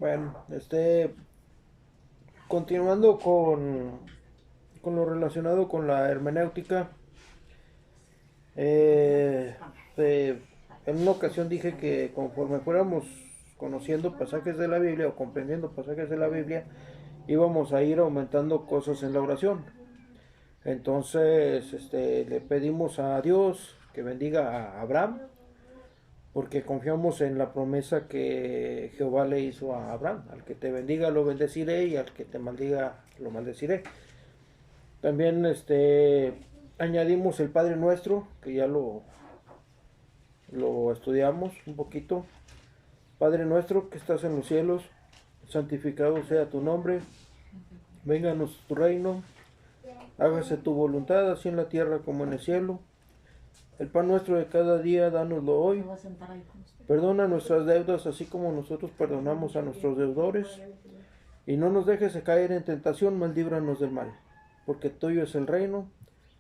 Bueno, continuando con lo relacionado con la hermenéutica, eh, eh, en una ocasión dije que conforme fuéramos conociendo pasajes de la Biblia o comprendiendo pasajes de la Biblia, íbamos a ir aumentando cosas en la oración. Entonces, le pedimos a Dios que bendiga a Abraham, porque confiamos en la promesa que Jehová le hizo a Abraham: al que te bendiga lo bendeciré y al que te maldiga lo maldeciré. También añadimos el Padre Nuestro, que ya lo estudiamos un poquito. Padre nuestro que estás en los cielos, santificado sea tu nombre, vénganos tu reino, hágase tu voluntad, así en la tierra como en el cielo. El pan nuestro de cada día, dánoslo hoy. Perdona nuestras deudas, así como nosotros perdonamos a nuestros deudores. Y no nos dejes caer en tentación, mas líbranos del mal. Porque tuyo es el reino,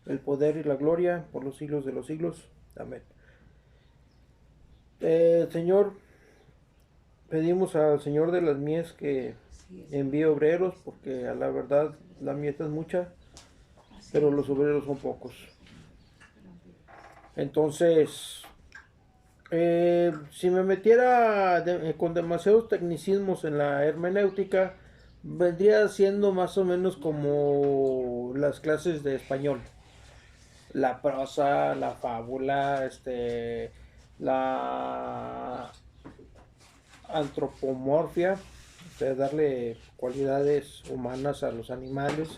el poder y la gloria, por los siglos de los siglos. Amén. Señor, pedimos al Señor de las mies que envíe obreros, porque a la verdad la mies es mucha, pero los obreros son pocos. Entonces, si me metiera con demasiados tecnicismos en la hermenéutica, vendría siendo más o menos como las clases de español. La prosa, la fábula, la antropomorfia, darle cualidades humanas a los animales.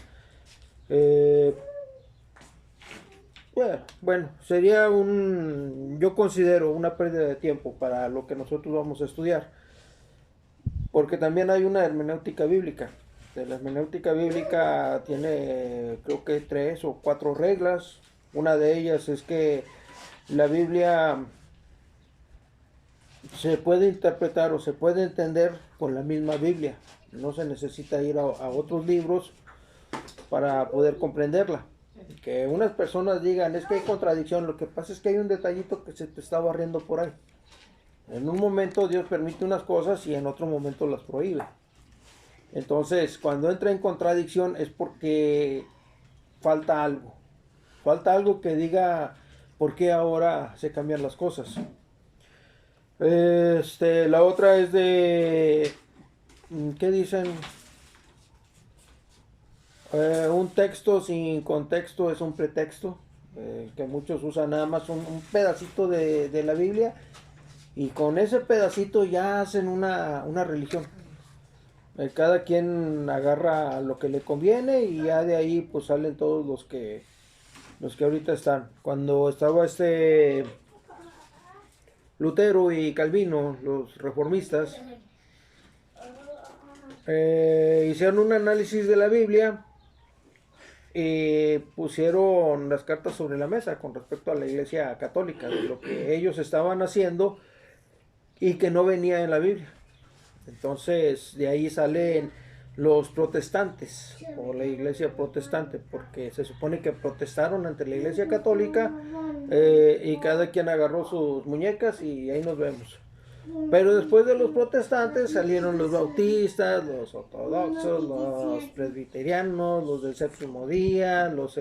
Bueno, sería yo considero una pérdida de tiempo para lo que nosotros vamos a estudiar, porque también hay una hermenéutica bíblica. La hermenéutica bíblica tiene, creo que 3 o 4 reglas. Una de ellas es que la Biblia se puede interpretar o se puede entender con la misma Biblia. No se necesita ir a otros libros para poder comprenderla. Que unas personas digan, es que hay contradicción, lo que pasa es que hay un detallito que se te está barriendo por ahí. En un momento Dios permite unas cosas y en otro momento las prohíbe. Entonces, cuando entra en contradicción es porque falta algo. Falta algo que diga por qué ahora se cambian las cosas. La otra es de, ¿qué dicen? Un texto sin contexto es un pretexto, que muchos usan nada más un pedacito de la Biblia, y con ese pedacito ya hacen una religión. Cada quien agarra lo que le conviene y ya de ahí pues salen todos los que ahorita están. Cuando estaba Lutero y Calvino, los reformistas, hicieron un análisis de la Biblia y pusieron las cartas sobre la mesa con respecto a la Iglesia Católica, de lo que ellos estaban haciendo y que no venía en la Biblia. Entonces de ahí salen los protestantes o la Iglesia protestante, porque se supone que protestaron ante la Iglesia Católica, y cada quien agarró sus muñecas y ahí nos vemos. Pero después de los protestantes salieron los bautistas, los ortodoxos, los presbiterianos, los del séptimo día, los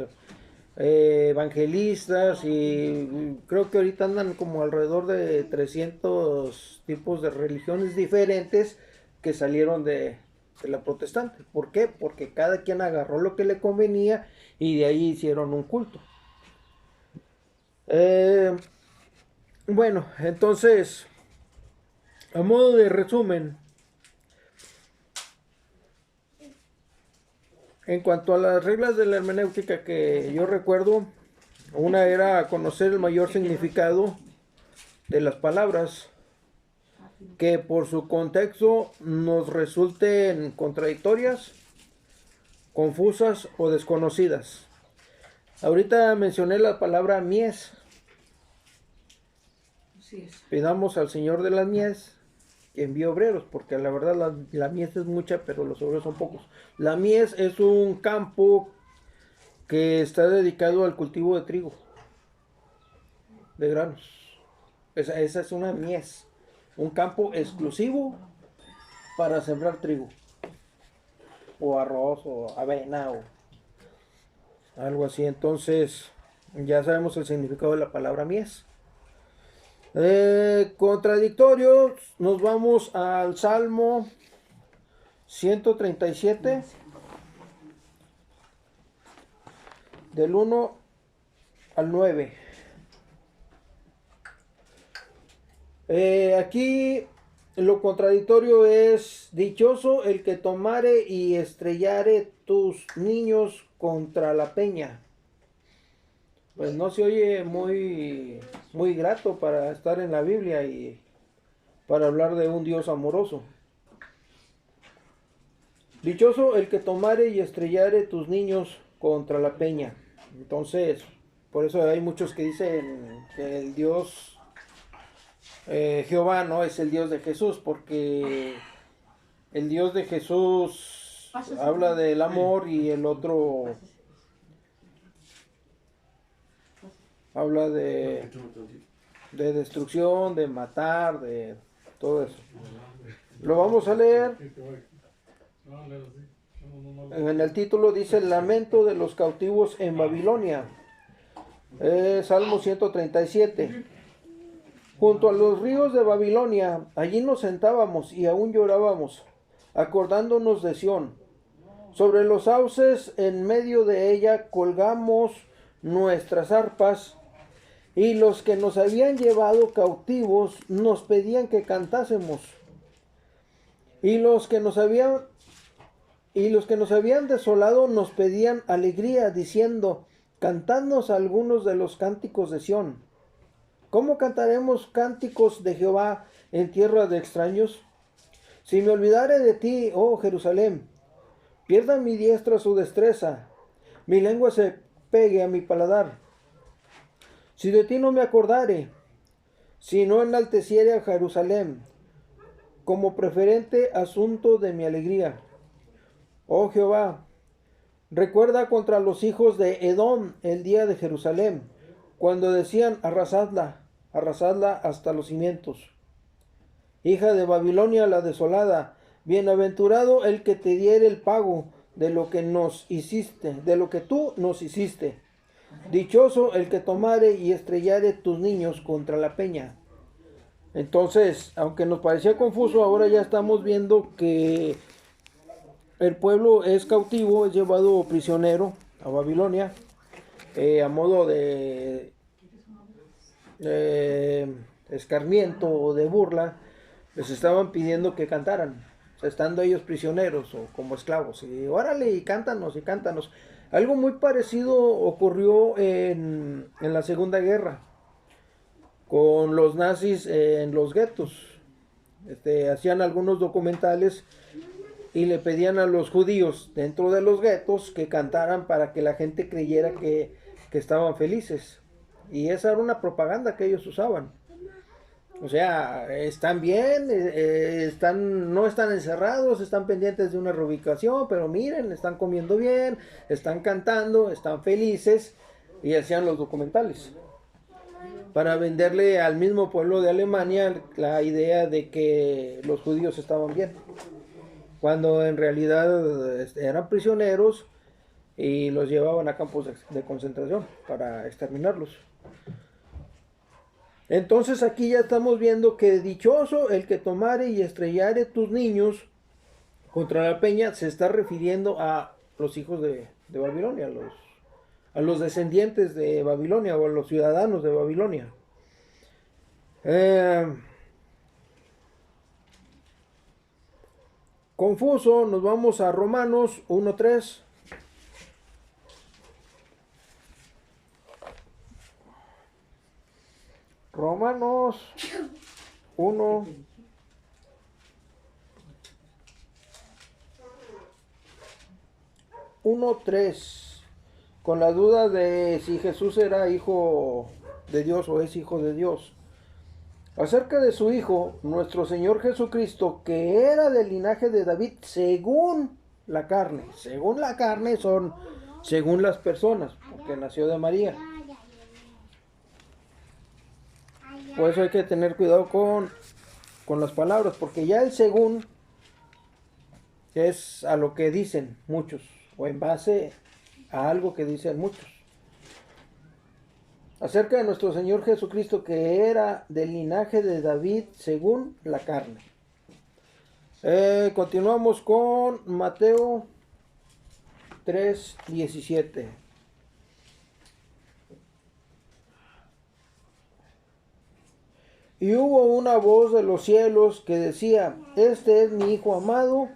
evangelistas, y creo que ahorita andan como alrededor de 300 tipos de religiones diferentes que salieron de la protestante. ¿Por qué? Porque cada quien agarró lo que le convenía y de ahí hicieron un culto. Bueno, entonces, a modo de resumen, en cuanto a las reglas de la hermenéutica que yo recuerdo, una era conocer el mayor significado de las palabras, que por su contexto nos resulten contradictorias, confusas o desconocidas. Ahorita mencioné la palabra mies. Pidamos al Señor de las mies que envíe obreros, porque la verdad la mies es mucha, pero los obreros son pocos. La mies es un campo que está dedicado al cultivo de trigo, de granos. Esa es una mies, un campo exclusivo para sembrar trigo, o arroz, o avena, o algo así. Entonces, ya sabemos el significado de la palabra mies. Contradictorios, nos vamos al Salmo 137, del 1 al 9. Aquí lo contradictorio es: dichoso el que tomare y estrellare tus niños contra la peña. Pues no se oye muy grato para estar en la Biblia y para hablar de un Dios amoroso. Dichoso el que tomare y estrellare tus niños contra la peña. Entonces, por eso hay muchos que dicen que el Dios Jehová no es el Dios de Jesús, porque el Dios de Jesús habla del amor y el otro habla de destrucción, de matar, de todo eso. Lo vamos a leer. En el título dice: el lamento de los cautivos en Babilonia. Salmo 137. Junto a los ríos de Babilonia, allí nos sentábamos y aún llorábamos, acordándonos de Sión. Sobre los sauces en medio de ella colgamos nuestras arpas, y los que nos habían llevado cautivos nos pedían que cantásemos. Y los que nos habían desolado nos pedían alegría, diciendo: cantadnos algunos de los cánticos de Sión. ¿Cómo cantaremos cánticos de Jehová en tierra de extraños? Si me olvidare de ti, oh Jerusalén, pierda mi diestra su destreza, mi lengua se pegue a mi paladar. Si de ti no me acordare, si no enalteciere a Jerusalén como preferente asunto de mi alegría. Oh Jehová, recuerda contra los hijos de Edom el día de Jerusalén, cuando decían: arrasadla hasta los cimientos. Hija de Babilonia la desolada, bienaventurado el que te diere el pago de lo que nos hiciste, de lo que tú nos hiciste. Dichoso el que tomare y estrellare tus niños contra la peña. Entonces, aunque nos parecía confuso, ahora ya estamos viendo que el pueblo es cautivo, es llevado prisionero a Babilonia, a modo de escarmiento o de burla. Les estaban pidiendo que cantaran, o sea, estando ellos prisioneros o como esclavos, y órale, y cántanos, y cántanos. Algo muy parecido ocurrió en la Segunda Guerra con los nazis en los guetos. Hacían algunos documentales y le pedían a los judíos dentro de los guetos que cantaran para que la gente creyera que estaban felices. Y esa era una propaganda que ellos usaban. O sea, están bien, no están encerrados, están pendientes de una reubicación, pero miren, están comiendo bien, están cantando, están felices, y hacían los documentales para venderle al mismo pueblo de Alemania la idea de que los judíos estaban bien, cuando en realidad eran prisioneros y los llevaban a campos de concentración para exterminarlos. Entonces aquí ya estamos viendo que dichoso el que tomare y estrellare tus niños contra la peña se está refiriendo a los hijos de Babilonia, a los descendientes de Babilonia o a los ciudadanos de Babilonia. Confuso, nos vamos a Romanos 1:3. Romanos 1, 1:3, con la duda de si Jesús era hijo de Dios o es hijo de Dios. Acerca de su Hijo, nuestro Señor Jesucristo, que era del linaje de David según la carne. Según la carne son según las personas, porque nació de María. Por eso hay que tener cuidado con las palabras, porque ya el según Es a lo que dicen muchos, o en base a algo que dicen muchos. Acerca de nuestro Señor Jesucristo, que era del linaje de David según la carne. Continuamos con Mateo 3:17. Y hubo una voz de los cielos que decía: este es mi Hijo amado,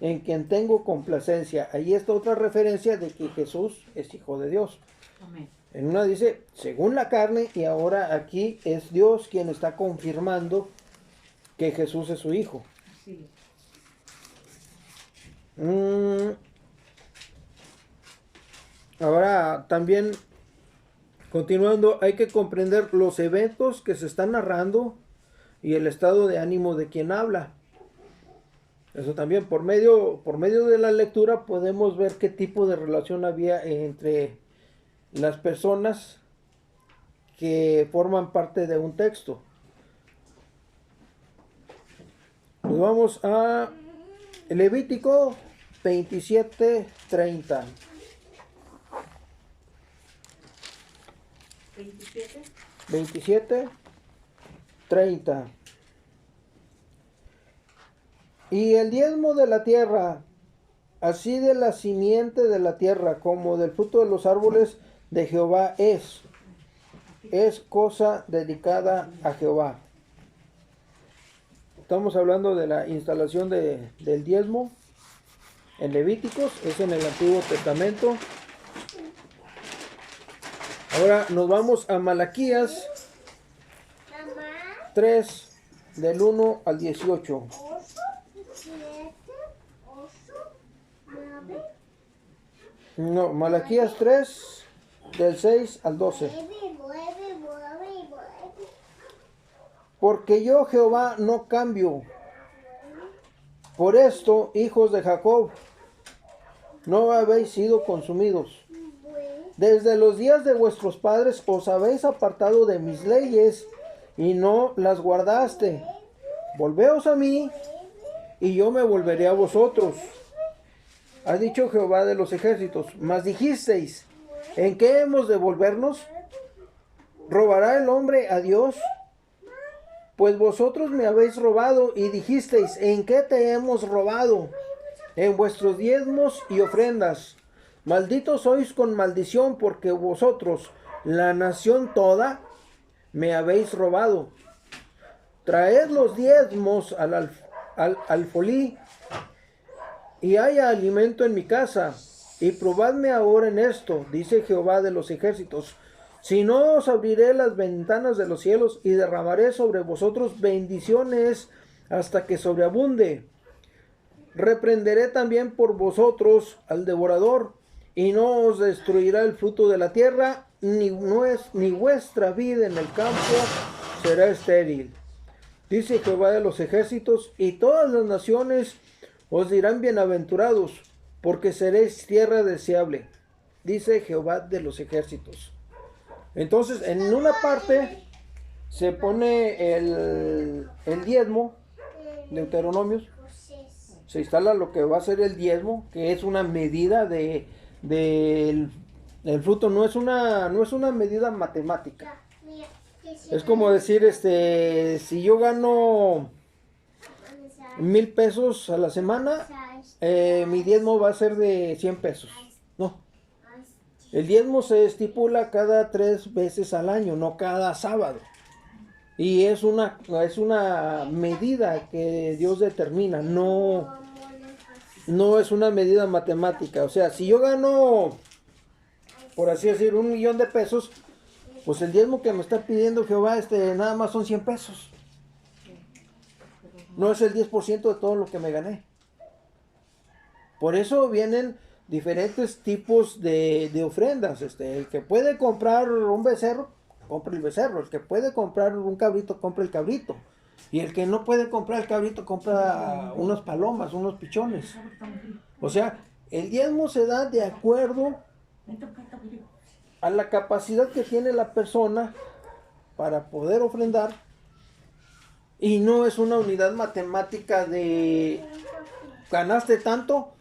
en quien tengo complacencia. Ahí está otra referencia de que Jesús es Hijo de Dios. Amén. En una dice, según la carne, y ahora aquí es Dios quien está confirmando que Jesús es su Hijo. Así Ahora también, continuando, hay que comprender los eventos que se están narrando y el estado de ánimo de quien habla. Eso también, por medio de la lectura podemos ver qué tipo de relación había entre las personas que forman parte de un texto. Nos vamos a Levítico 27:30. 27. 27:30. Y el diezmo de la tierra, así de la simiente de la tierra como del fruto de los árboles de Jehová es cosa dedicada a Jehová. Estamos hablando de la instalación del diezmo en Levíticos, es en el Antiguo Testamento. Ahora nos vamos a Malaquías 3, del 1 al 18. No, Malaquías 3, del 6 al 12. Porque yo, Jehová, no cambio. Por esto, hijos de Jacob, no habéis sido consumidos. Desde los días de vuestros padres os habéis apartado de mis leyes y no las guardaste. Volveos a mí y yo me volveré a vosotros. Ha dicho Jehová de los ejércitos. Mas dijisteis: ¿en qué hemos de volvernos? ¿Robará el hombre a Dios? Pues vosotros me habéis robado y dijisteis: ¿en qué te hemos robado? En vuestros diezmos y ofrendas. Malditos sois con maldición, porque vosotros, la nación toda, me habéis robado. Traed los diezmos al alfolí, y haya alimento en mi casa, y probadme ahora en esto, dice Jehová de los ejércitos. Si no, os abriré las ventanas de los cielos y derramaré sobre vosotros bendiciones hasta que sobreabunde. Reprenderé también por vosotros al devorador, y no os destruirá el fruto de la tierra, ni vuestra vida en el campo será estéril. Dice Jehová de los ejércitos, y todas las naciones os dirán bienaventurados, porque seréis tierra deseable. Dice Jehová de los ejércitos. Entonces, en una parte se pone el diezmo, Deuteronomios, se instala lo que va a ser el diezmo, que es una medida del fruto, no es una medida matemática. Es como decir, si yo gano 1,000 pesos a la semana, mi diezmo va a ser de 100 pesos. No. El diezmo se estipula cada 3 veces al año, no cada sábado. Y es una medida que Dios determina, no es una medida matemática. O sea, si yo gano, por así decir, 1,000,000 de pesos, pues el diezmo que me está pidiendo Jehová, nada más son 100 pesos. No es el 10% de todo lo que me gané. Por eso vienen diferentes tipos de ofrendas. El que puede comprar un becerro, compra el becerro. El que puede comprar un cabrito, compra el cabrito. Y el que no puede comprar el cabrito, compra unas palomas, unos pichones. O sea, el diezmo se da de acuerdo a la capacidad que tiene la persona para poder ofrendar. Y no es una unidad matemática de ganaste tanto,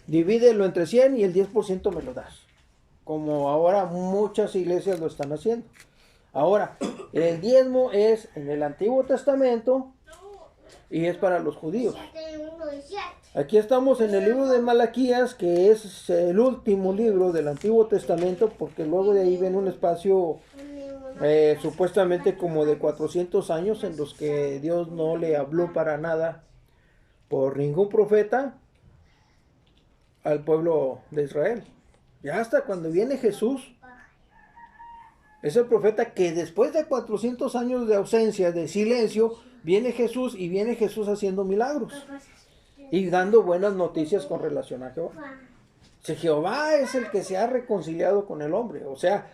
divídelo entre 100 y el 10% me lo das. Como ahora muchas iglesias lo están haciendo. Ahora, el diezmo es en el Antiguo Testamento y es para los judíos. Aquí estamos en el libro de Malaquías, que es el último libro del Antiguo Testamento, porque luego de ahí viene un espacio supuestamente como de 400 años en los que Dios no le habló para nada por ningún profeta al pueblo de Israel. Ya hasta cuando viene Jesús, es el profeta que después de 400 años de ausencia, de silencio, viene Jesús y viene Jesús haciendo milagros y dando buenas noticias con relación a Jehová. Si Jehová es el que se ha reconciliado con el hombre, o sea,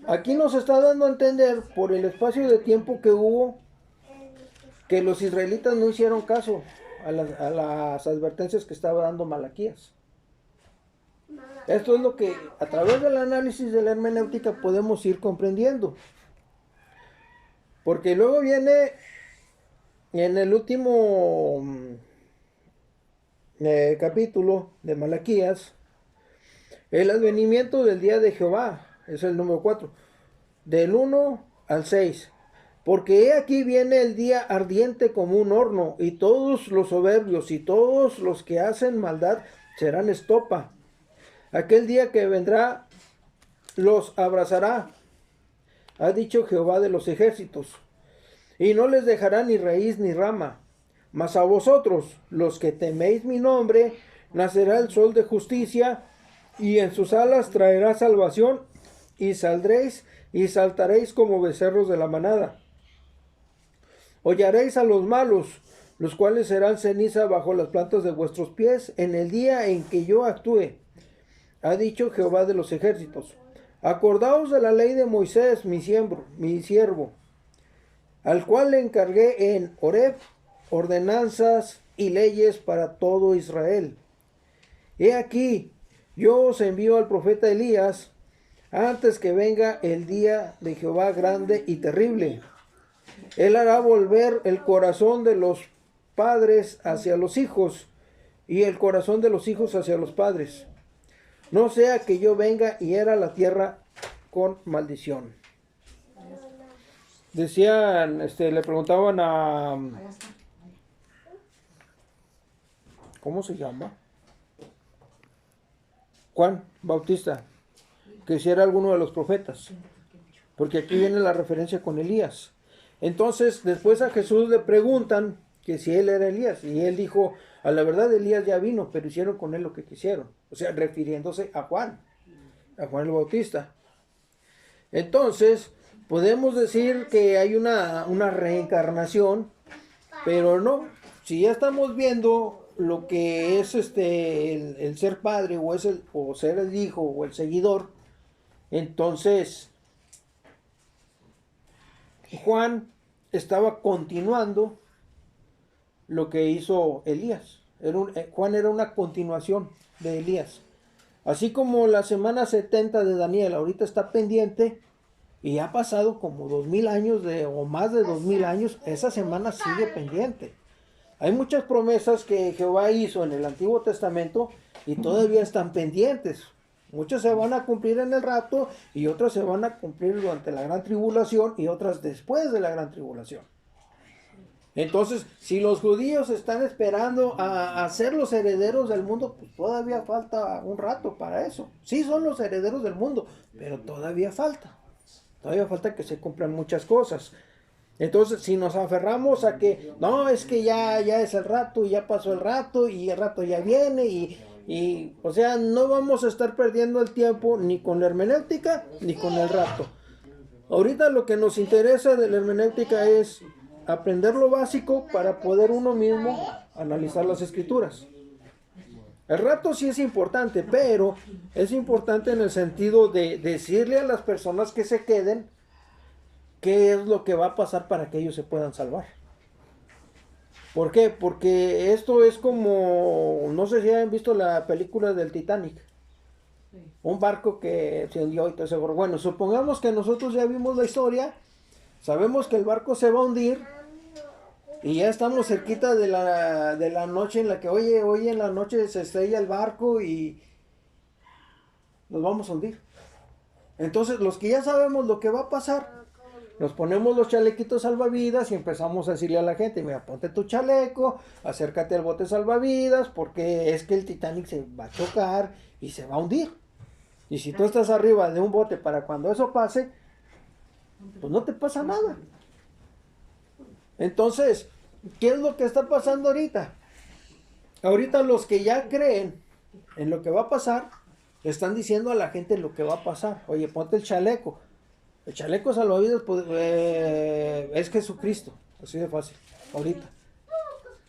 aquí nos está dando a entender por el espacio de tiempo que hubo que los israelitas no hicieron caso a las advertencias que estaba dando Malaquías. Esto es lo que a través del análisis de la hermenéutica podemos ir comprendiendo. Porque luego viene en el último capítulo de Malaquías el advenimiento del día de Jehová, es el número 4, del 1 al 6. Porque he aquí viene el día ardiente como un horno, y todos los soberbios y todos los que hacen maldad serán estopa. Aquel día que vendrá los abrazará, ha dicho Jehová de los ejércitos, y no les dejará ni raíz ni rama. Mas a vosotros, los que teméis mi nombre, nacerá el sol de justicia, y en sus alas traerá salvación, y saldréis y saltaréis como becerros de la manada. Hollaréis a los malos, los cuales serán ceniza bajo las plantas de vuestros pies, en el día en que yo actúe, ha dicho Jehová de los ejércitos. Acordaos de la ley de Moisés, mi siervo, al cual le encargué en Horeb ordenanzas y leyes para todo Israel. He aquí, yo os envío al profeta Elías, antes que venga el día de Jehová grande y terrible. Él hará volver el corazón de los padres hacia los hijos, y el corazón de los hijos hacia los padres. No sea que yo venga y hiera la tierra con maldición. Decían, le preguntaban a... ¿Cómo se llama? Juan Bautista, que si era alguno de los profetas. Porque aquí viene la referencia con Elías. Entonces, después a Jesús le preguntan que si él era Elías. Y él dijo, a la verdad Elías ya vino, pero hicieron con él lo que quisieron. O sea, refiriéndose a Juan el Bautista. Entonces, podemos decir que hay una reencarnación, pero no. Si ya estamos viendo lo que es el ser padre o ser el hijo o el seguidor, entonces Juan estaba continuando lo que hizo Elías. Juan era una continuación de Elías. Así como la semana 70 de Daniel ahorita está pendiente y ha pasado como 2000 años o más de 2000 años, esa semana sigue pendiente. Hay muchas promesas que Jehová hizo en el Antiguo Testamento y todavía están pendientes. Muchas se van a cumplir en el rapto y otras se van a cumplir durante la gran tribulación y otras después de la gran tribulación. Entonces, si los judíos están esperando a ser los herederos del mundo, pues todavía falta un rato para eso. Sí son los herederos del mundo, pero todavía falta. Todavía falta que se cumplan muchas cosas. Entonces, si nos aferramos a que, no, es que ya es el rato y ya pasó el rato y el rato ya viene y o sea, no vamos a estar perdiendo el tiempo ni con la hermenéutica ni con el rato. Ahorita lo que nos interesa de la hermenéutica es aprender lo básico para poder uno mismo analizar las escrituras. El rato sí es importante, pero es importante en el sentido de decirle a las personas que se queden qué es lo que va a pasar para que ellos se puedan salvar. ¿Por qué? Porque esto es como, no sé si han visto la película del Titanic. Un barco que se hundió y todo eso. Bueno, supongamos que nosotros ya vimos la historia, sabemos que el barco se va a hundir Y ya estamos cerquita de la noche en la que, oye, hoy en la noche se estrella el barco y nos vamos a hundir. Entonces, los que ya sabemos lo que va a pasar, nos ponemos los chalequitos salvavidas y empezamos a decirle a la gente, mira, ponte tu chaleco, acércate al bote salvavidas, porque es que el Titanic se va a chocar y se va a hundir. Y si tú estás arriba de un bote para cuando eso pase, pues no te pasa nada. Entonces, ¿qué es lo que está pasando ahorita? Ahorita los que ya creen en lo que va a pasar, le están diciendo a la gente lo que va a pasar. Oye, ponte el chaleco. El chaleco salvavidas pues, es Jesucristo. Así de fácil. Ahorita.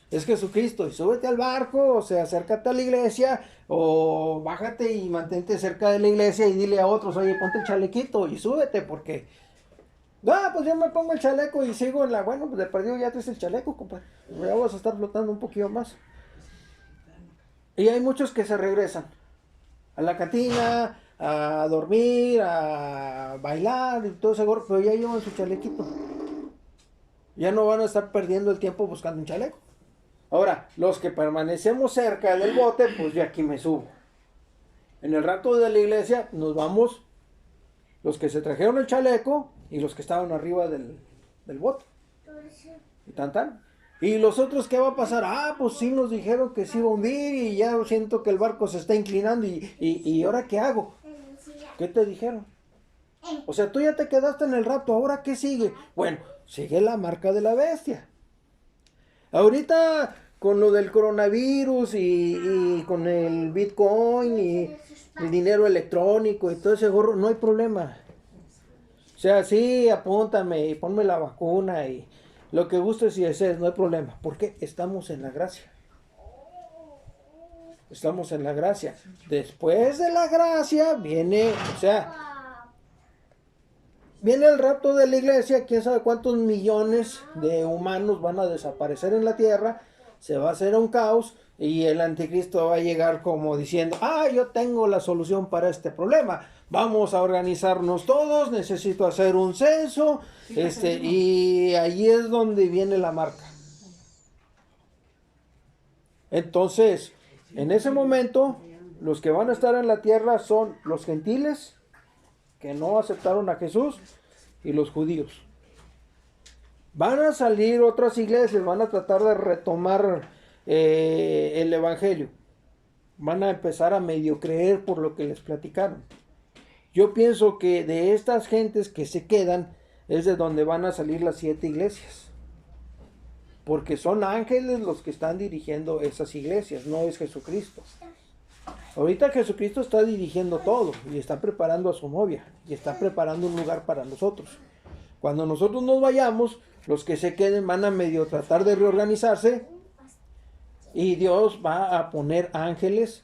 Es Jesucristo. Y súbete al barco, o sea, acércate a la iglesia, o bájate y mantente cerca de la iglesia y dile a otros, oye, ponte el chalequito y súbete, porque... pues yo me pongo el chaleco y sigo en la... Bueno, pues de perdido ya traes el chaleco, compadre. Ya vas a estar flotando un poquito más. Y hay muchos que se regresan a la cantina, a dormir, a bailar y todo ese gorro, pero ya llevan su chalequito. Ya no van a estar perdiendo el tiempo buscando un chaleco. Ahora, los que permanecemos cerca del bote, pues yo aquí me subo. En el rato de la iglesia nos vamos los que se trajeron el chaleco y los que estaban arriba del bote. Y tan tan. ¿Y los otros qué va a pasar? Pues sí nos dijeron que se iba a hundir y ya siento que el barco se está inclinando y ¿ahora qué hago? ¿Qué te dijeron? O sea, tú ya te quedaste en el rapto, ¿ahora qué sigue? Bueno, sigue la marca de la bestia. Ahorita con lo del coronavirus y con el Bitcoin y el dinero electrónico y todo ese gorro, no hay problema. O sea, sí, apúntame y ponme la vacuna y lo que gustes y desees, no hay problema. Porque estamos en la gracia. Estamos en la gracia. Después de la gracia viene, o sea, viene el rapto de la iglesia. Quién sabe cuántos millones de humanos van a desaparecer en la tierra. Se va a hacer un caos y el anticristo va a llegar como diciendo, yo tengo la solución para este problema. Vamos a organizarnos todos, necesito hacer un censo, y ahí es donde viene la marca. Entonces, en ese momento, los que van a estar en la tierra son los gentiles, que no aceptaron a Jesús, y los judíos. Van a salir otras iglesias, van a tratar de retomar el evangelio. Van a empezar a medio creer por lo que les platicaron. Yo pienso que de estas gentes que se quedan es de donde van a salir las 7 iglesias. Porque son ángeles los que están dirigiendo esas iglesias, no es Jesucristo. Ahorita Jesucristo está dirigiendo todo y está preparando a su novia y está preparando un lugar para nosotros. Cuando nosotros nos vayamos, los que se queden van a medio tratar de reorganizarse y Dios va a poner ángeles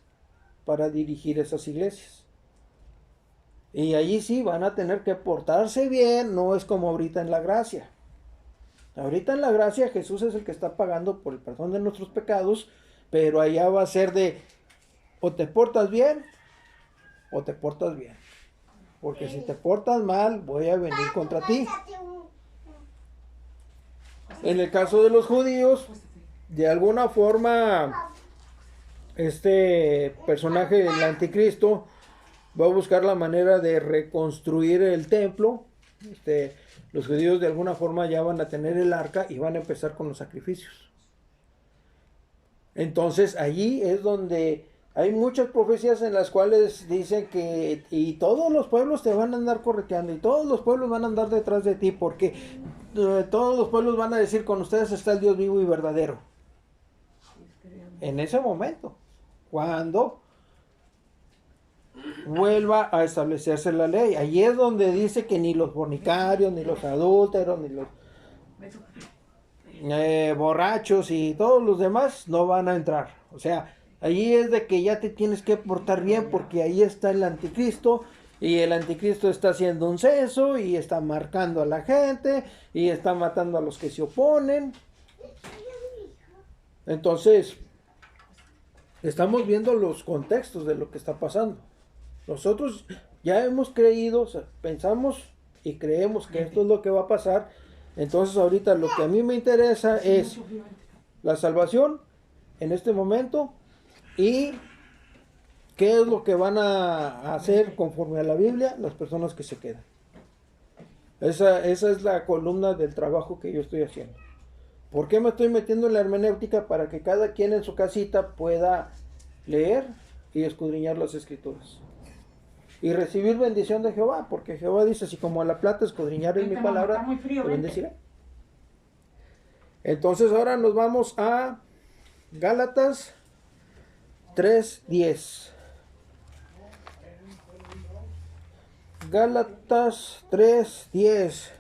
para dirigir esas iglesias. Y allí sí van a tener que portarse bien, no es como ahorita en la gracia. Ahorita en la gracia Jesús es el que está pagando por el perdón de nuestros pecados, pero allá va a ser de o te portas bien o te portas bien. Porque si te portas mal, voy a venir contra ti. En el caso de los judíos, de alguna forma, este personaje, el anticristo, va a buscar la manera de reconstruir el templo. Los judíos de alguna forma ya van a tener el arca y van a empezar con los sacrificios. Entonces allí es donde hay muchas profecías en las cuales dicen que y todos los pueblos te van a andar correteando y todos los pueblos van a andar detrás de ti porque todos los pueblos van a decir con ustedes está el Dios vivo y verdadero. En ese momento, cuando vuelva a establecerse la ley. Allí es donde dice que ni los fornicarios, ni los adúlteros, ni los borrachos y todos los demás no van a entrar. O sea, allí es de que ya te tienes que portar bien porque ahí está el anticristo y el anticristo está haciendo un censo y está marcando a la gente y está matando a los que se oponen. Entonces, estamos viendo los contextos de lo que está pasando. Nosotros ya hemos creído, o sea, pensamos y creemos que esto es lo que va a pasar, Entonces ahorita lo que a mí me interesa es la salvación en este momento y qué es lo que van a hacer conforme a la Biblia las personas que se quedan. Esa es la columna del trabajo que yo estoy haciendo. ¿Por qué me estoy metiendo en la hermenéutica? Para que cada quien en su casita pueda leer y escudriñar las escrituras. Y recibir bendición de Jehová, porque Jehová dice, si como a la plata escudriñar en mi palabra, te bendeciré. Entonces ahora nos vamos a Gálatas 3:10. Gálatas 3:10.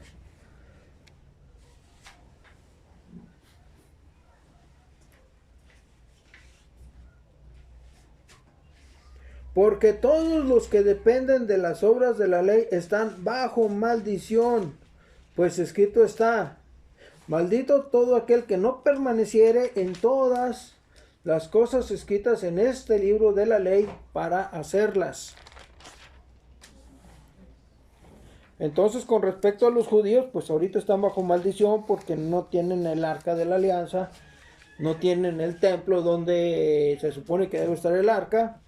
Porque todos los que dependen de las obras de la ley están bajo maldición, pues escrito está, maldito todo aquel que no permaneciere en todas las cosas escritas en este libro de la ley para hacerlas. Entonces, con respecto a los judíos, pues ahorita están bajo maldición porque no tienen el arca de la alianza, no tienen el templo donde se supone que debe estar el arca,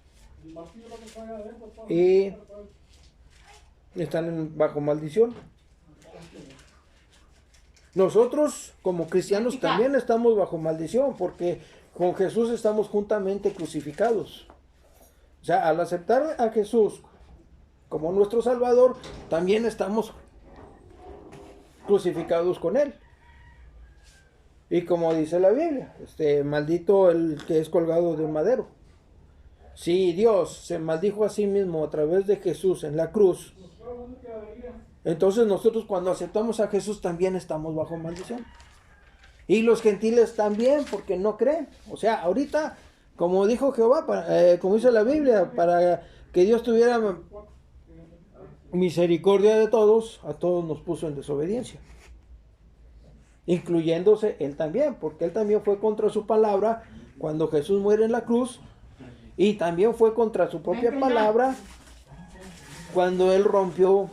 y están bajo maldición. Nosotros como cristianos también estamos bajo maldición porque con Jesús estamos juntamente crucificados. O sea, al aceptar a Jesús como nuestro Salvador, también estamos crucificados con Él. Y como dice la Biblia, maldito el que es colgado de un madero. Si Dios se maldijo a sí mismo a través de Jesús en la cruz, entonces nosotros cuando aceptamos a Jesús también estamos bajo maldición. Y los gentiles también, porque no creen. O sea, ahorita, como dijo Jehová, como dice la Biblia, para que Dios tuviera misericordia de todos, a todos nos puso en desobediencia. Incluyéndose Él también, porque Él también fue contra su palabra cuando Jesús muere en la cruz. Y también fue contra su propia palabra cuando Él rompió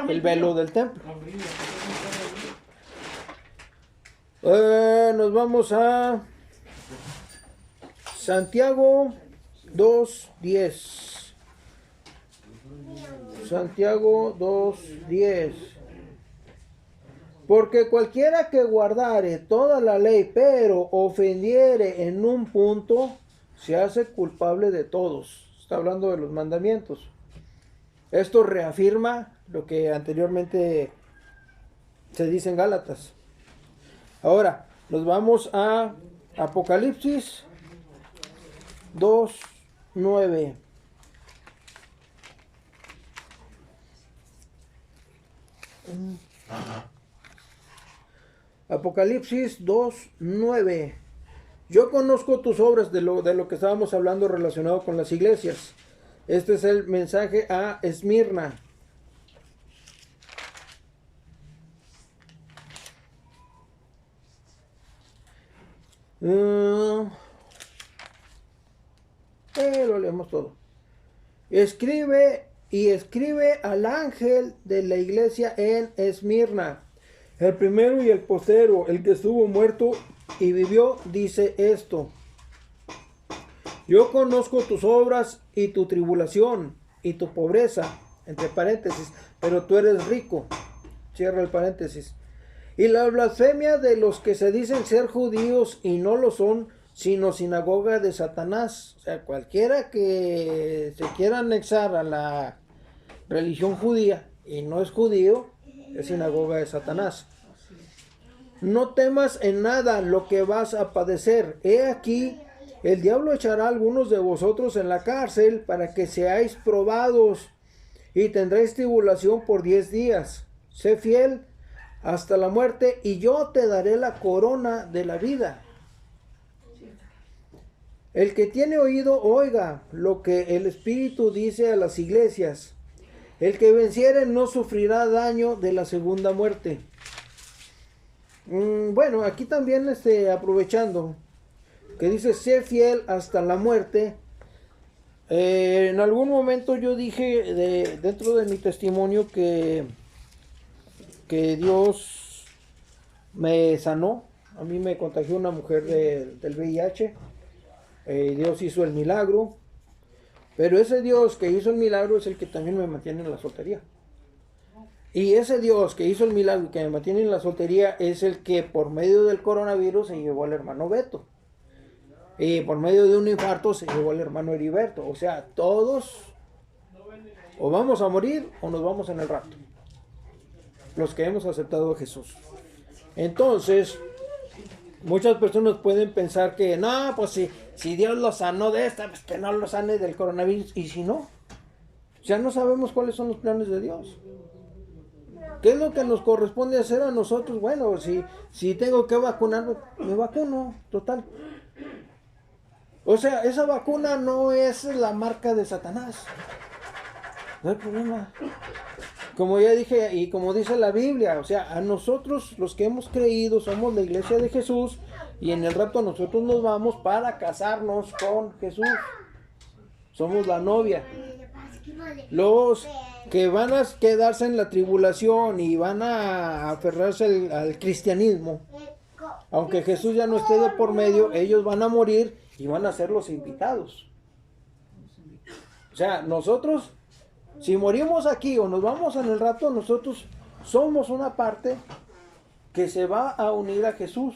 el velo del templo. Nos vamos a Santiago 2:10. Santiago 2:10. Porque cualquiera que guardare toda la ley, pero ofendiere en un punto, se hace culpable de todos. Está hablando de los mandamientos. Esto reafirma lo que anteriormente se dice en Gálatas. Ahora, nos vamos a Apocalipsis 2:9. Apocalipsis 2:9. Yo conozco tus obras, de lo que estábamos hablando relacionado con las iglesias. Este es el mensaje a Esmirna. Lo leemos todo. Escribe al ángel de la iglesia en Esmirna, el primero y el postero, el que estuvo muerto y vivió, dice esto: yo conozco tus obras y tu tribulación y tu pobreza, entre paréntesis, pero tú eres rico, cierra el paréntesis, y la blasfemia de los que se dicen ser judíos y no lo son, sino sinagoga de Satanás. O sea, cualquiera que se quiera anexar a la religión judía y no es judío, es sinagoga de Satanás. No temas en nada lo que vas a padecer. He aquí, el diablo echará a algunos de vosotros en la cárcel para que seáis probados y tendréis tribulación por 10 días. Sé fiel hasta la muerte y yo te daré la corona de la vida. El que tiene oído, oiga lo que el Espíritu dice a las iglesias. El que venciere no sufrirá daño de la segunda muerte. Bueno, aquí también aprovechando que dice sé fiel hasta la muerte. En algún momento yo dije dentro de mi testimonio que Dios me sanó. A mí me contagió una mujer del VIH. Dios hizo el milagro. Pero ese Dios que hizo el milagro es el que también me mantiene en la soltería. Y ese Dios que hizo el milagro y que me mantiene en la soltería es el que por medio del coronavirus se llevó al hermano Beto. Y por medio de un infarto se llevó al hermano Heriberto. O sea, todos o vamos a morir o nos vamos en el rato. Los que hemos aceptado a Jesús. Entonces, muchas personas pueden pensar que no, pues si Dios lo sanó de esta, pues que no lo sane del coronavirus. Y si no, ya no sabemos cuáles son los planes de Dios. ¿Qué es lo que nos corresponde hacer a nosotros? Bueno, si tengo que vacunarme, me vacuno, total. O sea, esa vacuna no es la marca de Satanás. No hay problema. Como ya dije y como dice la Biblia, o sea, a nosotros los que hemos creído somos la iglesia de Jesús y en el rato nosotros nos vamos para casarnos con Jesús. Somos la novia. Los que van a quedarse en la tribulación y van a aferrarse al cristianismo, aunque Jesús ya no esté de por medio, ellos van a morir y van a ser los invitados. O sea, nosotros, si morimos aquí o nos vamos en el rato, nosotros somos una parte que se va a unir a Jesús.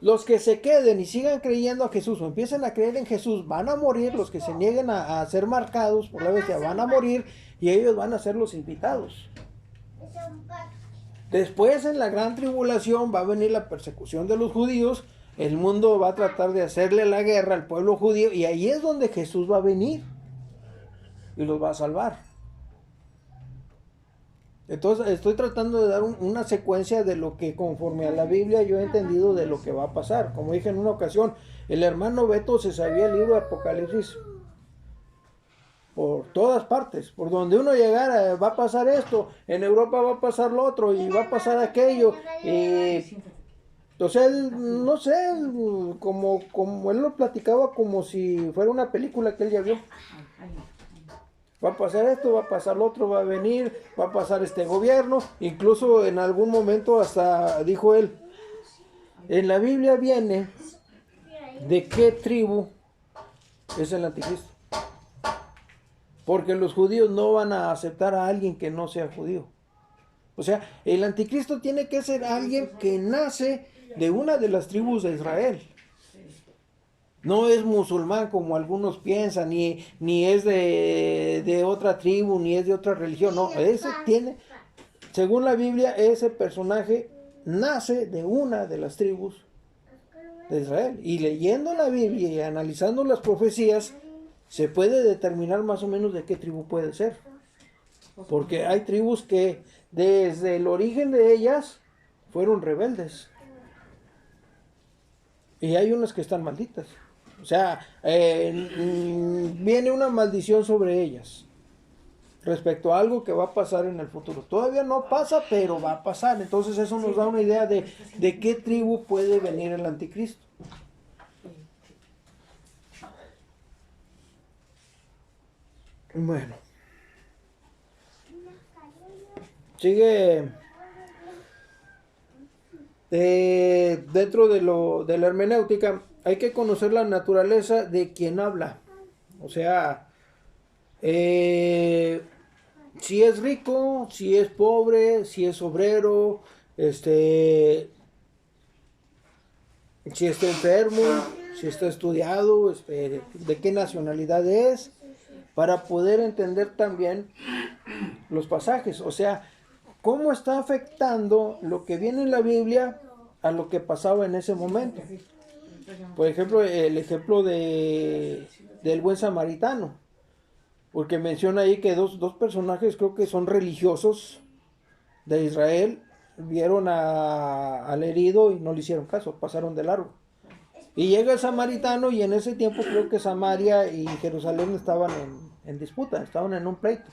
Los que se queden y sigan creyendo a Jesús o empiecen a creer en Jesús van a morir. Los que se nieguen a ser marcados por la bestia van a morir y ellos van a ser los invitados. Después en la gran tribulación va a venir la persecución de los judíos. El mundo va a tratar de hacerle la guerra al pueblo judío y ahí es donde Jesús va a venir y los va a salvar. Entonces estoy tratando de dar una secuencia de lo que conforme a la Biblia yo he entendido de lo que va a pasar. Como dije en una ocasión, el hermano Beto se sabía el libro de Apocalipsis por todas partes. Por donde uno llegara va a pasar esto, en Europa va a pasar lo otro y va a pasar aquello. Entonces él, no sé, como él lo platicaba como si fuera una película que él ya vio. Va a pasar esto, va a pasar lo otro, va a venir, va a pasar este gobierno. Incluso en algún momento hasta dijo él, en la Biblia viene de qué tribu es el anticristo. Porque los judíos no van a aceptar a alguien que no sea judío. O sea, el anticristo tiene que ser alguien que nace de una de las tribus de Israel. No es musulmán como algunos piensan, ni es de otra tribu, ni es de otra religión. No, ese tiene, según la Biblia, ese personaje nace de una de las tribus de Israel. Y leyendo la Biblia y analizando las profecías, se puede determinar más o menos de qué tribu puede ser. Porque hay tribus que desde el origen de ellas fueron rebeldes. Y hay unas que están malditas. O sea, viene una maldición sobre ellas respecto a algo que va a pasar en el futuro. Todavía no pasa, pero va a pasar. Entonces eso nos da una idea de qué tribu puede venir el anticristo. Bueno. Sigue dentro de la hermenéutica. Hay que conocer la naturaleza de quien habla. O sea, si es rico, si es pobre, si es obrero, si está enfermo, si está estudiado, de qué nacionalidad es, para poder entender también los pasajes. O sea, cómo está afectando lo que viene en la Biblia a lo que pasaba en ese momento. Por ejemplo, el ejemplo del buen samaritano, porque menciona ahí que dos personajes, creo que son religiosos de Israel, vieron al herido y no le hicieron caso, pasaron de largo. Y llega el samaritano y en ese tiempo creo que Samaria y Jerusalén estaban en disputa, estaban en un pleito.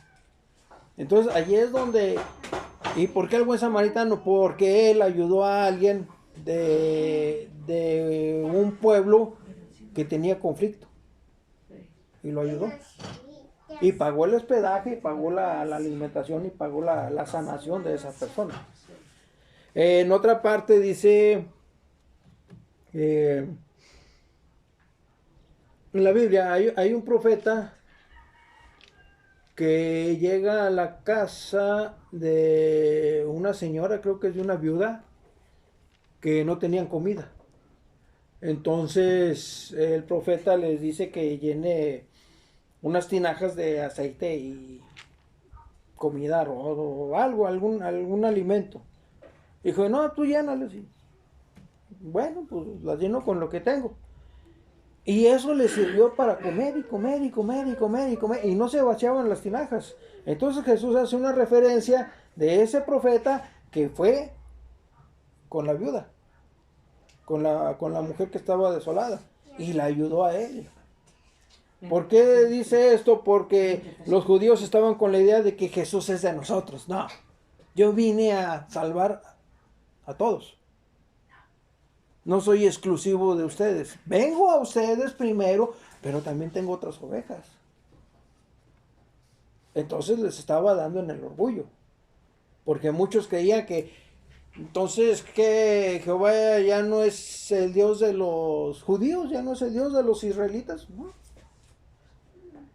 Entonces allí es donde... ¿Y por qué el buen samaritano? Porque él ayudó a alguien de un pueblo que tenía conflicto y lo ayudó y pagó el hospedaje, y pagó la alimentación y pagó la sanación de esa persona. En otra parte dice, en la Biblia hay un profeta que llega a la casa de una señora, creo que es de una viuda, que no tenían comida. Entonces el profeta les dice que llene unas tinajas de aceite y comida o algo, algún alimento. Dijo, no, tú llénales. Y, bueno, pues las lleno con lo que tengo. Y eso le sirvió para comer y comer y comer y comer y comer. Y no se vaciaban las tinajas. Entonces Jesús hace una referencia de ese profeta que fue con la viuda, con la mujer que estaba desolada. Y la ayudó a él. ¿Por qué dice esto? Porque los judíos estaban con la idea de que Jesús es de nosotros. No, yo vine a salvar a todos. No soy exclusivo de ustedes. Vengo a ustedes primero, pero también tengo otras ovejas. Entonces les estaba dando en el orgullo. Porque muchos creían que entonces que Jehová ya no es el Dios de los judíos, ya no es el Dios de los israelitas. No.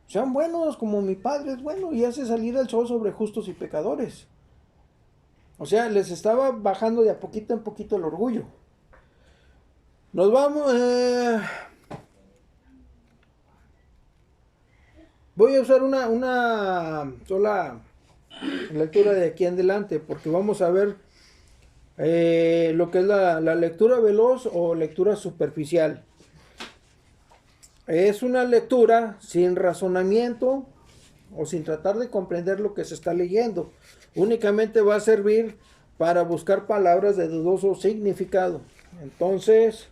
Sean buenos como mi Padre es bueno y hace salir el sol sobre justos y pecadores. O sea, les estaba bajando de a poquito en poquito el orgullo. Nos vamos. Voy a usar una sola lectura de aquí en adelante porque vamos a ver lo que es la lectura veloz o lectura superficial. Es una lectura sin razonamiento o sin tratar de comprender lo que se está leyendo. Únicamente va a servir para buscar palabras de dudoso significado. Entonces,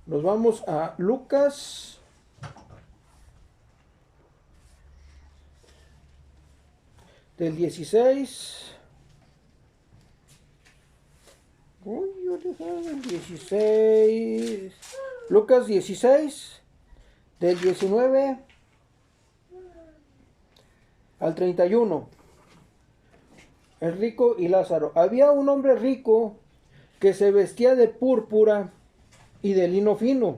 nos vamos a Lucas del 16. Lucas 16, del 19 al 31. El rico y Lázaro. Había un hombre rico que se vestía de púrpura y de lino fino,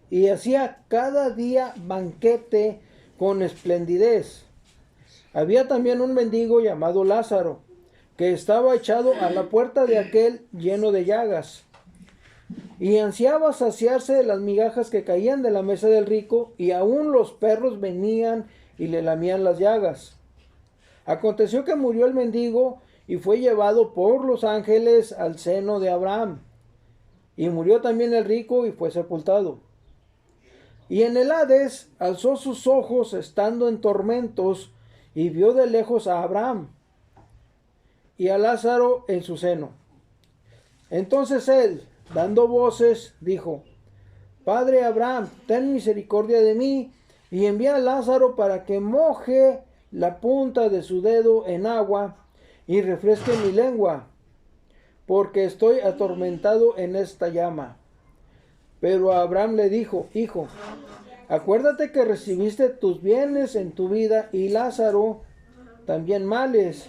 y hacía cada día banquete con esplendidez. Había también un mendigo llamado Lázaro, que estaba echado a la puerta de aquel lleno de llagas, y ansiaba saciarse de las migajas que caían de la mesa del rico, y aún los perros venían y le lamían las llagas. Aconteció que murió el mendigo y fue llevado por los ángeles al seno de Abraham. Y murió también el rico y fue sepultado. Y en el Hades alzó sus ojos estando en tormentos y vio de lejos a Abraham y a Lázaro en su seno. Entonces él, dando voces, dijo: Padre Abraham, ten misericordia de mí y envía a Lázaro para que moje la punta de su dedo en agua y refresque mi lengua, porque estoy atormentado en esta llama. Pero Abraham le dijo: Hijo, acuérdate que recibiste tus bienes en tu vida y Lázaro también males,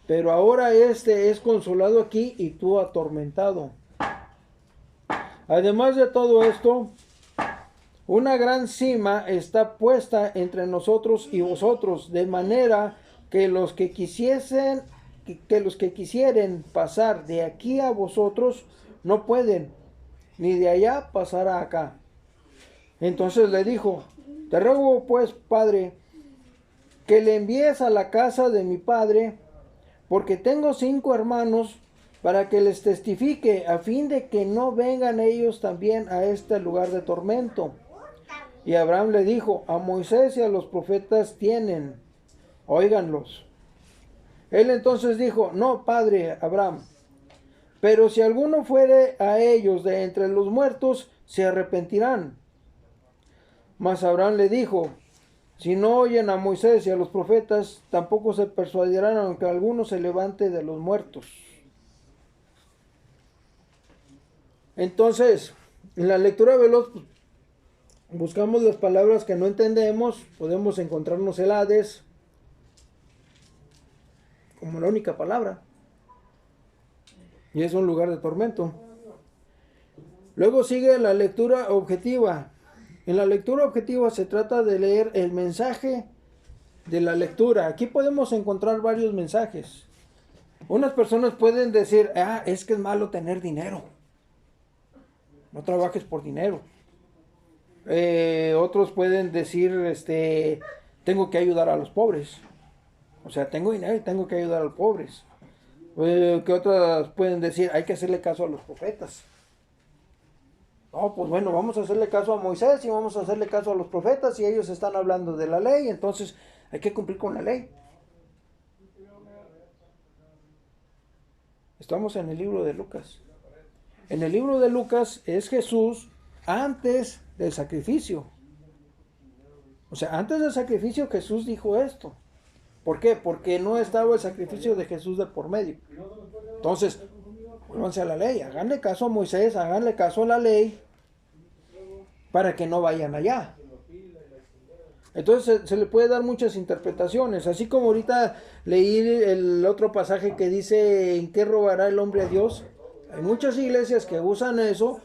pero ahora este es consolado aquí y tú atormentado. Además de todo esto, una gran sima está puesta entre nosotros y vosotros, de manera que los que quisieren pasar de aquí a vosotros no pueden, ni de allá pasar a acá. Entonces le dijo: Te ruego pues, Padre, que le envíes a la casa de mi padre, porque tengo 5 hermanos, para que les testifique, a fin de que no vengan ellos también a este lugar de tormento. Y Abraham le dijo: A Moisés y a los profetas tienen, óiganlos. Él entonces dijo: No, padre Abraham, pero si alguno fuere a ellos de entre los muertos, se arrepentirán. Mas Abraham le dijo: Si no oyen a Moisés y a los profetas, tampoco se persuadirán aunque alguno se levante de los muertos. Entonces, en la lectura veloz, buscamos las palabras que no entendemos, podemos encontrarnos el Hades como la única palabra. y es un lugar de tormento. Luego sigue la lectura objetiva. En la lectura objetiva se trata de leer el mensaje de la lectura. Aquí podemos encontrar varios mensajes. Unas personas pueden decir, es que es malo tener dinero. No trabajes por dinero. Otros pueden decir, tengo que ayudar a los pobres. O sea, tengo dinero y tengo que ayudar a los pobres. Que otras pueden decir, hay que hacerle caso a los profetas. No, pues bueno, vamos a hacerle caso a Moisés y vamos a hacerle caso a los profetas y ellos están hablando de la ley, entonces hay que cumplir con la ley. Estamos en el libro de Lucas. En el libro de Lucas es Jesús antes del sacrificio. O sea, antes del sacrificio Jesús dijo esto. ¿Por qué? Porque no estaba el sacrificio de Jesús de por medio. Entonces, vuélvanse a la ley, háganle caso a Moisés, háganle caso a la ley, para que no vayan allá. Entonces se le puede dar muchas interpretaciones, así como ahorita leí el otro pasaje que dice, ¿en qué robará el hombre a Dios? Hay muchas iglesias que usan eso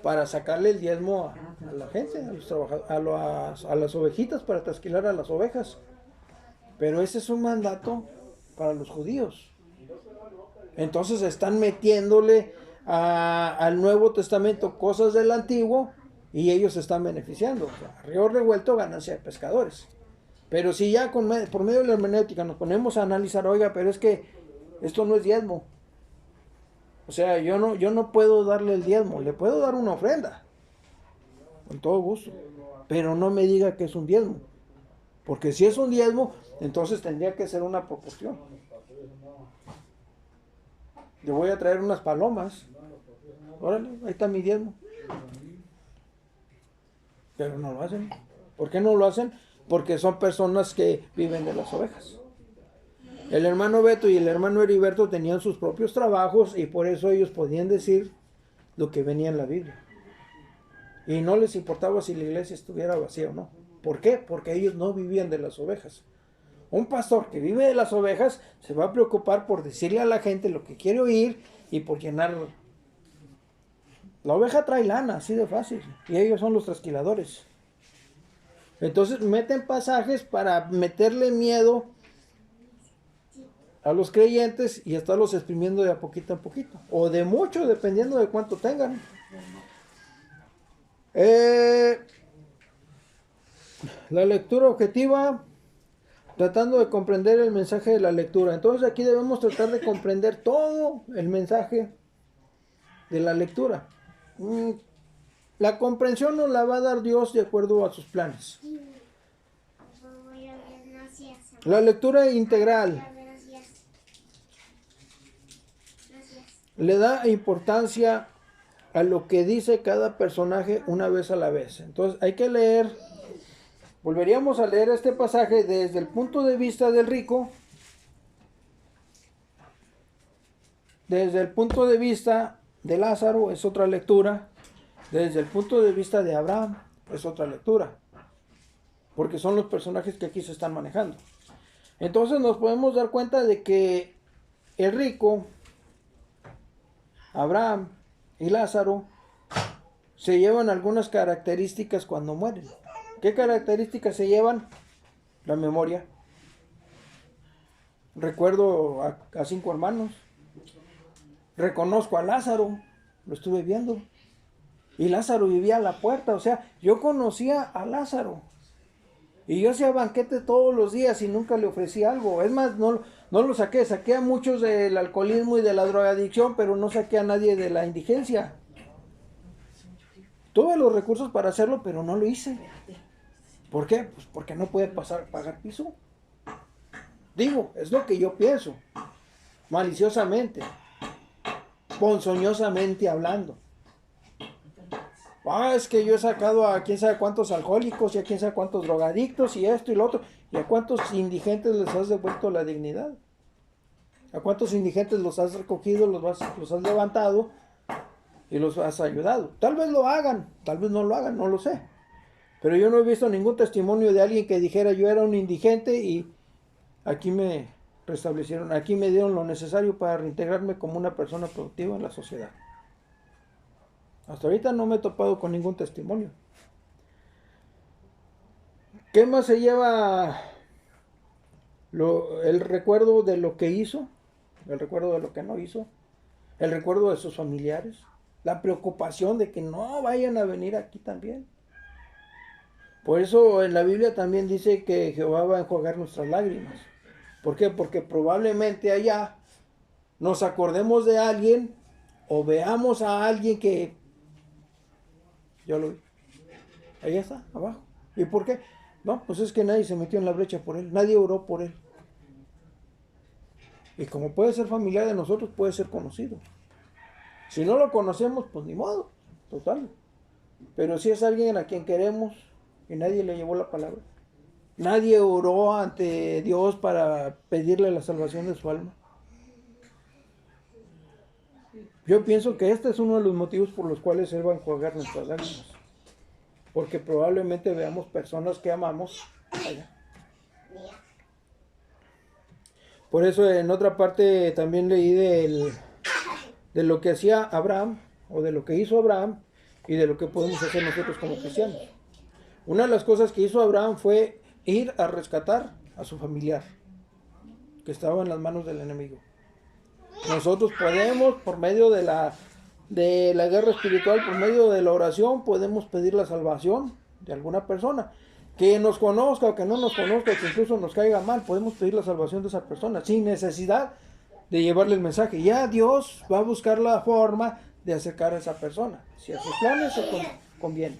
para sacarle el diezmo a la gente, a los trabajadores, a las ovejitas, para trasquilar a las ovejas. Pero ese es un mandato para los judíos. Entonces están metiéndole al Nuevo Testamento cosas del Antiguo y ellos se están beneficiando. O sea, río revuelto, ganancia de pescadores. Pero si ya por medio de la hermenéutica nos ponemos a analizar, oiga, pero es que esto no es diezmo. O sea, yo no puedo darle el diezmo, le puedo dar una ofrenda, con todo gusto, pero no me diga que es un diezmo. Porque si es un diezmo, entonces tendría que ser una proporción. Yo voy a traer unas palomas. Órale, ahí está mi diezmo. Pero no lo hacen. ¿Por qué no lo hacen? Porque son personas que viven de las ovejas. El hermano Beto y el hermano Heriberto tenían sus propios trabajos y por eso ellos podían decir lo que venía en la Biblia. Y no les importaba si la iglesia estuviera vacía o no. ¿Por qué? Porque ellos no vivían de las ovejas. Un pastor que vive de las ovejas se va a preocupar por decirle a la gente lo que quiere oír y por llenarlo. La oveja trae lana, así de fácil. Y ellos son los trasquiladores. Entonces meten pasajes para meterle miedo a los creyentes y estarlos exprimiendo de a poquito en poquito. O de mucho, dependiendo de cuánto tengan. La lectura objetiva, tratando de comprender el mensaje de la lectura. Entonces aquí debemos tratar de comprender todo el mensaje de la lectura. La comprensión nos la va a dar Dios de acuerdo a sus planes. La lectura integral le da importancia a lo que dice cada personaje una vez a la vez. Entonces hay que leer, volveríamos a leer este pasaje desde el punto de vista del rico, desde el punto de vista de Lázaro es otra lectura, desde el punto de vista de Abraham es otra lectura, porque son los personajes que aquí se están manejando. Entonces nos podemos dar cuenta de que el rico, Abraham y Lázaro se llevan algunas características cuando mueren. ¿Qué características se llevan? La memoria. Recuerdo a 5 hermanos. Reconozco a Lázaro, lo estuve viendo. Y Lázaro vivía a la puerta, o sea, yo conocía a Lázaro. Y yo hacía banquete todos los días y nunca le ofrecí algo. Es más, no lo saqué. Saqué a muchos del alcoholismo y de la drogadicción, pero no saqué a nadie de la indigencia. Tuve los recursos para hacerlo, pero no lo hice. ¿Por qué? Pues porque no puede pagar piso. Digo, es lo que yo pienso. Maliciosamente. Ponzoñosamente hablando. Es que yo he sacado a quién sabe cuántos alcohólicos y a quién sabe cuántos drogadictos y esto y lo otro. ¿Y a cuántos indigentes les has devuelto la dignidad? ¿A cuántos indigentes los has recogido, los has levantado y los has ayudado? Tal vez lo hagan, tal vez no lo hagan, no lo sé. Pero yo no he visto ningún testimonio de alguien que dijera yo era un indigente y aquí me restablecieron. Aquí me dieron lo necesario para reintegrarme como una persona productiva en la sociedad. Hasta ahorita no me he topado con ningún testimonio. ¿Qué más se lleva el recuerdo de lo que hizo? El recuerdo de lo que no hizo. El recuerdo de sus familiares. La preocupación de que no vayan a venir aquí también. Por eso en la Biblia también dice que Jehová va a enjuagar nuestras lágrimas. ¿Por qué? Porque probablemente allá nos acordemos de alguien o veamos a alguien que yo lo vi. Ahí está, abajo. ¿Y por qué? No, pues es que nadie se metió en la brecha por él, nadie oró por él. Y como puede ser familiar de nosotros, puede ser conocido. Si no lo conocemos, pues ni modo, total. Pero si es alguien a quien queremos y nadie le llevó la palabra, nadie oró ante Dios para pedirle la salvación de su alma. Yo pienso que este es uno de los motivos por los cuales Él va a enjuagar nuestras lágrimas. Porque probablemente veamos personas que amamos allá. Por eso en otra parte también leí de lo que hacía Abraham, o de lo que hizo Abraham, y de lo que podemos hacer nosotros como cristianos. Una de las cosas que hizo Abraham fue ir a rescatar a su familiar, que estaba en las manos del enemigo. Nosotros podemos, por medio de la guerra espiritual, por medio de la oración, podemos pedir la salvación de alguna persona. Que nos conozca o que no nos conozca, que incluso nos caiga mal, podemos pedir la salvación de esa persona sin necesidad de llevarle el mensaje. Ya Dios va a buscar la forma de acercar a esa persona, si a sus planes se conviene.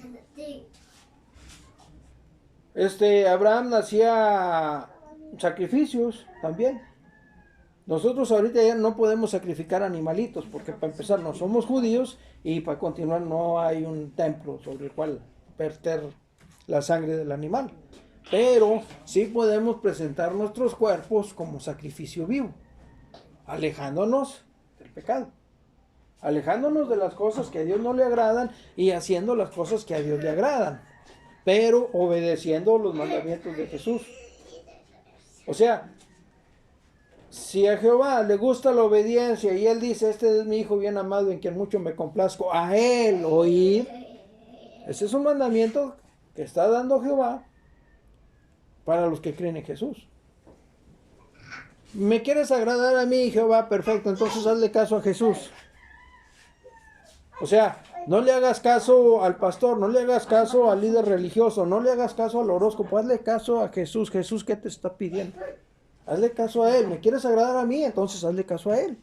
Abraham hacía sacrificios también. Nosotros ahorita ya no podemos sacrificar animalitos, porque para empezar no somos judíos y para continuar no hay un templo sobre el cual verter la sangre del animal. Pero sí podemos presentar nuestros cuerpos como sacrificio vivo, alejándonos del pecado, alejándonos de las cosas que a Dios no le agradan y haciendo las cosas que a Dios le agradan, pero obedeciendo los mandamientos de Jesús. O sea, si a Jehová le gusta la obediencia y Él dice, este es mi hijo bien amado en quien mucho me complazco, a Él oír, ese es un mandamiento que está dando Jehová para los que creen en Jesús. ¿Me quieres agradar a mí, Jehová? Perfecto, entonces hazle caso a Jesús. O sea, no le hagas caso al pastor, no le hagas caso al líder religioso, no le hagas caso al horóscopo, hazle caso a Jesús. Jesús, ¿qué te está pidiendo? Hazle caso a Él. ¿Me quieres agradar a mí? Entonces hazle caso a Él.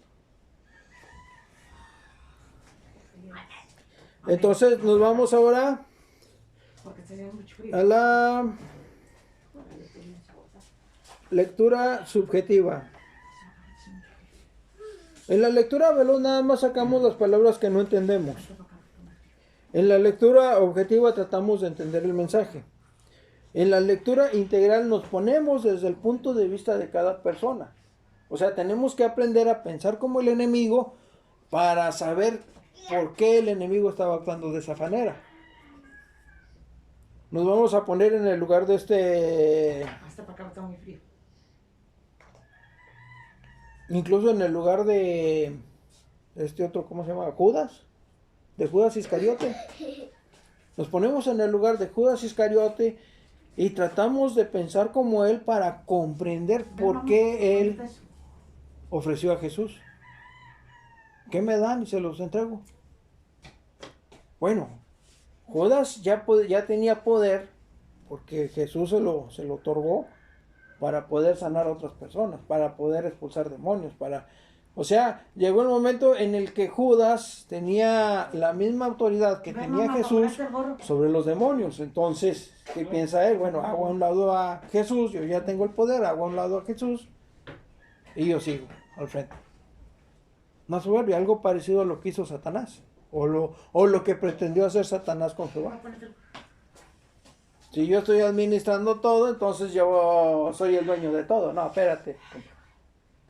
Entonces nos vamos ahora a la lectura subjetiva. En la lectura veloz nada más sacamos las palabras que no entendemos. En la lectura objetiva tratamos de entender el mensaje. En la lectura integral nos ponemos desde el punto de vista de cada persona. O sea, tenemos que aprender a pensar como el enemigo para saber por qué el enemigo estaba actuando de esa manera. Nos vamos a poner en el lugar de Hasta para acá está muy frío. incluso en el lugar de otro, ¿cómo se llama? Judas, de Judas Iscariote. Nos ponemos en el lugar de Judas Iscariote y tratamos de pensar como él para comprender por qué él ofreció a Jesús. ¿Qué me dan? Y se los entrego. Bueno, Judas ya tenía poder porque Jesús se lo otorgó para poder sanar a otras personas, para poder expulsar demonios, o sea, llegó el momento en el que Judas tenía la misma autoridad que tenía Jesús sobre los demonios. Entonces, ¿qué piensa él? Bueno, hago a un lado a Jesús, yo ya tengo el poder, hago a un lado a Jesús y yo sigo al frente. Más soberbia, algo parecido a lo que hizo Satanás, o lo que pretendió hacer Satanás con Jehová. Si yo estoy administrando todo, entonces yo soy el dueño de todo. No, espérate.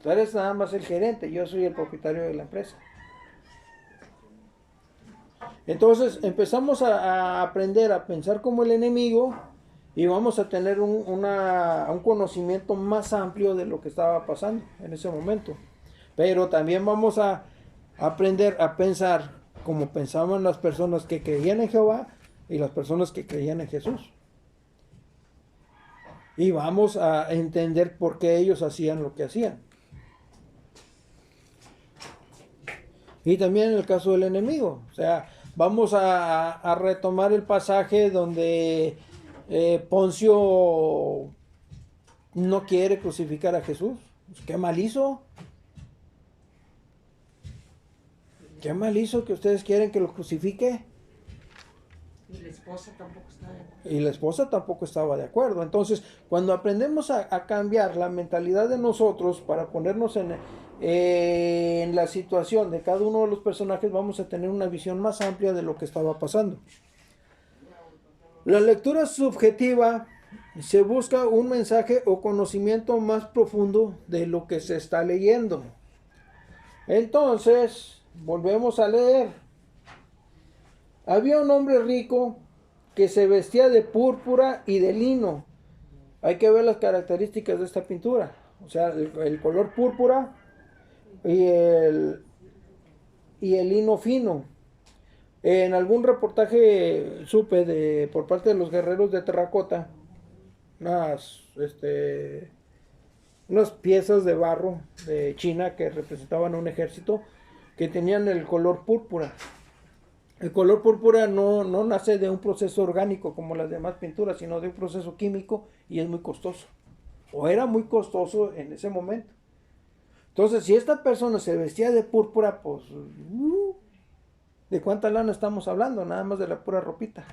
Tú eres nada más el gerente, yo soy el propietario de la empresa. Entonces empezamos a aprender a pensar como el enemigo y vamos a tener un conocimiento más amplio de lo que estaba pasando en ese momento. Pero también vamos a aprender a pensar como pensaban las personas que creían en Jehová y las personas que creían en Jesús. Y vamos a entender por qué ellos hacían lo que hacían. Y también en el caso del enemigo. O sea, vamos a retomar el pasaje donde Poncio no quiere crucificar a Jesús. Pues, ¿qué mal hizo? ¿Qué mal hizo que ustedes quieren que lo crucifique? Y la esposa tampoco estaba de acuerdo. Y la esposa tampoco estaba de acuerdo. Entonces, cuando aprendemos a cambiar la mentalidad de nosotros para ponernos en la situación de cada uno de los personajes, vamos a tener una visión más amplia de lo que estaba pasando. La lectura subjetiva se busca un mensaje o conocimiento más profundo de lo que se está leyendo. Entonces, volvemos a leer. Había un hombre rico que se vestía de púrpura y de lino. Hay que ver las características de esta pintura. O sea, el color púrpura y el lino fino. En algún reportaje supe por parte de los guerreros de terracota unas piezas de barro de China que representaban a un ejército que tenían el color púrpura. El color púrpura no nace de un proceso orgánico como las demás pinturas, sino de un proceso químico y es muy costoso. O era muy costoso en ese momento. Entonces, si esta persona se vestía de púrpura, pues, ¿de cuánta lana estamos hablando? Nada más de la pura ropita.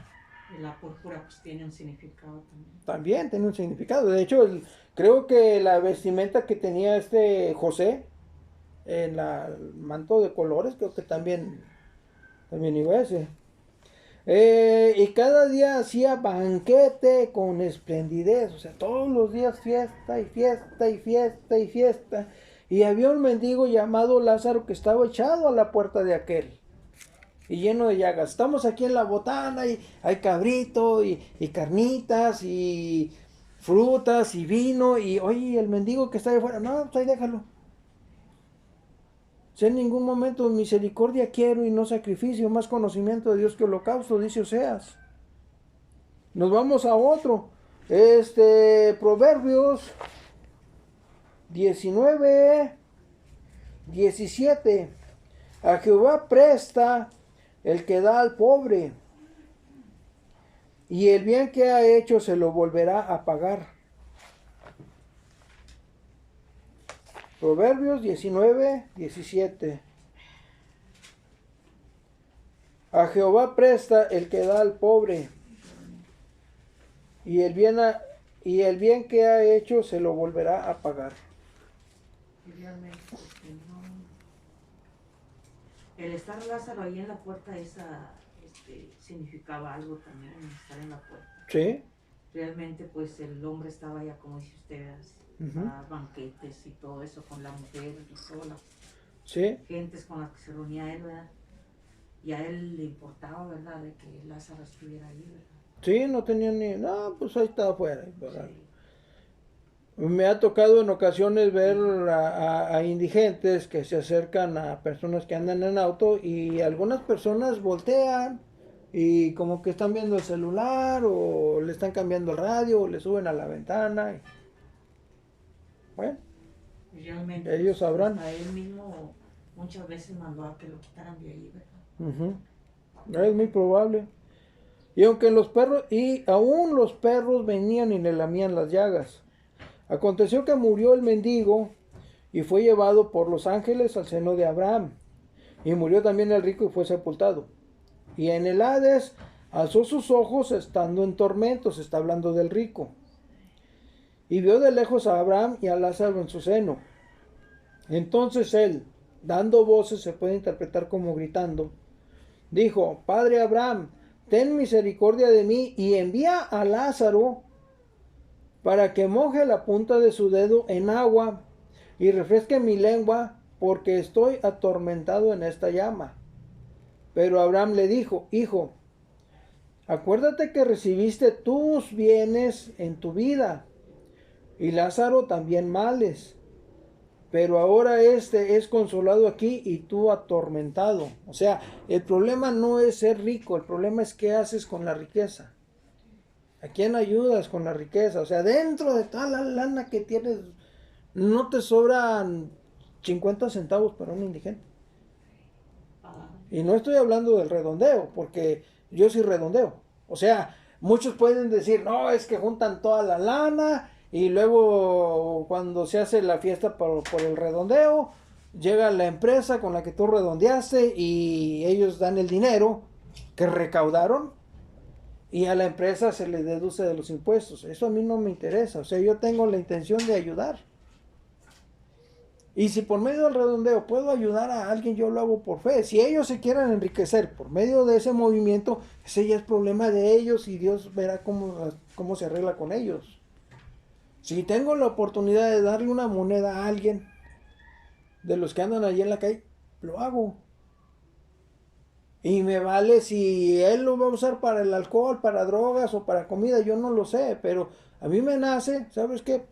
Y la púrpura pues tiene un significado también. También tiene un significado. De hecho, creo que la vestimenta que tenía José, en el manto de colores, creo que también iba ese. Y cada día hacía banquete con esplendidez, o sea, todos los días fiesta y fiesta y fiesta y fiesta. Y había un mendigo llamado Lázaro que estaba echado a la puerta de aquel y lleno de llagas. Estamos aquí en la botana y hay cabrito y carnitas y frutas y vino. Y oye, el mendigo que está ahí afuera, no, pues ahí déjalo. Si en ningún momento misericordia quiero y no sacrificio, más conocimiento de Dios que holocausto, dice Oseas. Nos vamos a otro. Proverbios 19, 17. A Jehová presta el que da al pobre, y el bien que ha hecho se lo volverá a pagar. Proverbios 19, 17. A Jehová presta el que da al pobre, y el bien que ha hecho se lo volverá a pagar. Realmente, no. El estar Lázaro ahí en la puerta esa significaba algo también, estar en la puerta. Sí. Realmente pues el hombre estaba ya, como dice usted, a banquetes y todo eso con la mujer y todas las gentes con las que se reunía él, ¿verdad? Y a él le importaba, ¿verdad?, de que Lázaro estuviera ahí, ¿verdad? Sí, no tenía no, pues ahí está afuera, ¿verdad? Sí. Me ha tocado en ocasiones ver a indigentes que se acercan a personas que andan en auto y algunas personas voltean y como que están viendo el celular o le están cambiando el radio o le suben a la ventana. Bueno, realmente, ellos sabrán. A él mismo muchas veces mandó a que lo quitaran de ahí, ¿verdad? Es muy probable. Y aunque aún los perros venían y le lamían las llagas. Aconteció que murió el mendigo y fue llevado por los ángeles al seno de Abraham. Y murió también el rico y fue sepultado. Y en el Hades alzó sus ojos estando en tormentos, está hablando del rico. Y vio de lejos a Abraham y a Lázaro en su seno. Entonces él, dando voces, se puede interpretar como gritando, dijo: Padre Abraham, ten misericordia de mí y envía a Lázaro para que moje la punta de su dedo en agua y refresque mi lengua, porque estoy atormentado en esta llama. Pero Abraham le dijo: Hijo, acuérdate que recibiste tus bienes en tu vida, y Lázaro también males. Pero ahora este es consolado aquí y tú atormentado. O sea, el problema no es ser rico, el problema es qué haces con la riqueza. ¿A quién ayudas con la riqueza? O sea, dentro de toda la lana que tienes, no te sobran 50 centavos para un indigente. Y no estoy hablando del redondeo, porque yo sí redondeo. O sea, muchos pueden decir, no, es que juntan toda la lana y luego cuando se hace la fiesta por el redondeo, llega la empresa con la que tú redondeaste y ellos dan el dinero que recaudaron y a la empresa se le deduce de los impuestos. Eso a mí no me interesa. O sea, yo tengo la intención de ayudar. Y si por medio del redondeo puedo ayudar a alguien, yo lo hago por fe. Si ellos se quieren enriquecer por medio de ese movimiento, ese ya es problema de ellos y Dios verá cómo se arregla con ellos. Si tengo la oportunidad de darle una moneda a alguien de los que andan allí en la calle, lo hago. Y me vale si él lo va a usar para el alcohol, para drogas o para comida, yo no lo sé, pero a mí me nace, ¿sabes qué?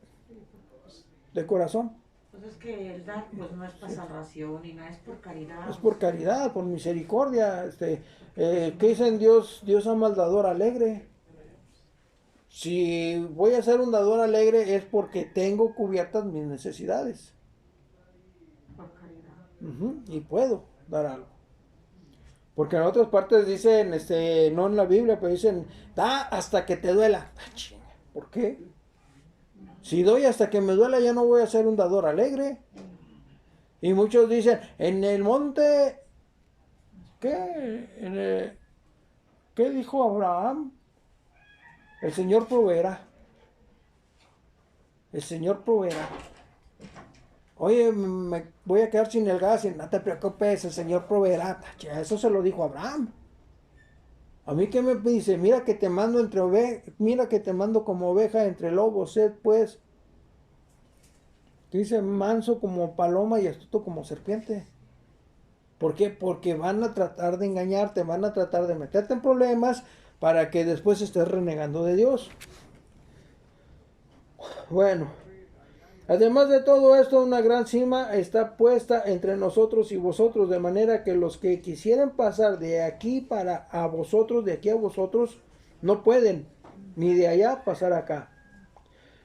De corazón. Pues es que el dar pues no es para salvación ni nada, es por caridad. Es por caridad, por misericordia. ¿Qué dicen? Dios ama al dador alegre. Si voy a ser un dador alegre es porque tengo cubiertas mis necesidades. Por caridad. Y puedo dar algo. Porque en otras partes dicen, no en la Biblia, pero dicen, da hasta que te duela. ¿Por qué? Si doy hasta que me duela, ya no voy a ser un dador alegre. Y muchos dicen, en el monte, ¿qué? ¿Qué dijo Abraham? El Señor proveerá. El Señor proveerá. Oye, me voy a quedar sin el gas. Y no te preocupes, el Señor proveerá. Eso se lo dijo Abraham. A mí que me dice, mira que te mando mira que te mando como oveja entre lobos, sed pues. Dice manso como paloma y astuto como serpiente. ¿Por qué? Porque van a tratar de engañarte, van a tratar de meterte en problemas para que después estés renegando de Dios. Bueno, además de todo esto, una gran cima está puesta entre nosotros y vosotros, de manera que los que quisieren pasar de aquí a vosotros, no pueden, ni de allá pasar acá.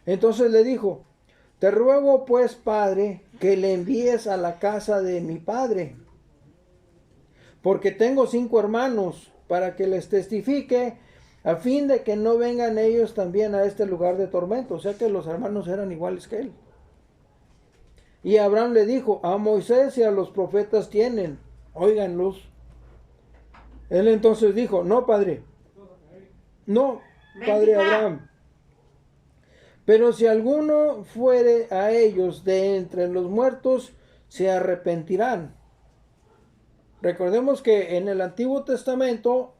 Entonces le dijo, te ruego pues, Padre, que le envíes a la casa de mi padre, porque tengo 5 hermanos, para que les testifique, a fin de que no vengan ellos también a este lugar de tormento. O sea que los hermanos eran iguales que él. Y Abraham le dijo, a Moisés y a los profetas tienen, óiganlos. Él entonces dijo, no, padre, no, padre Abraham. Pero si alguno fuere a ellos de entre los muertos, se arrepentirán. Recordemos que en el Antiguo Testamento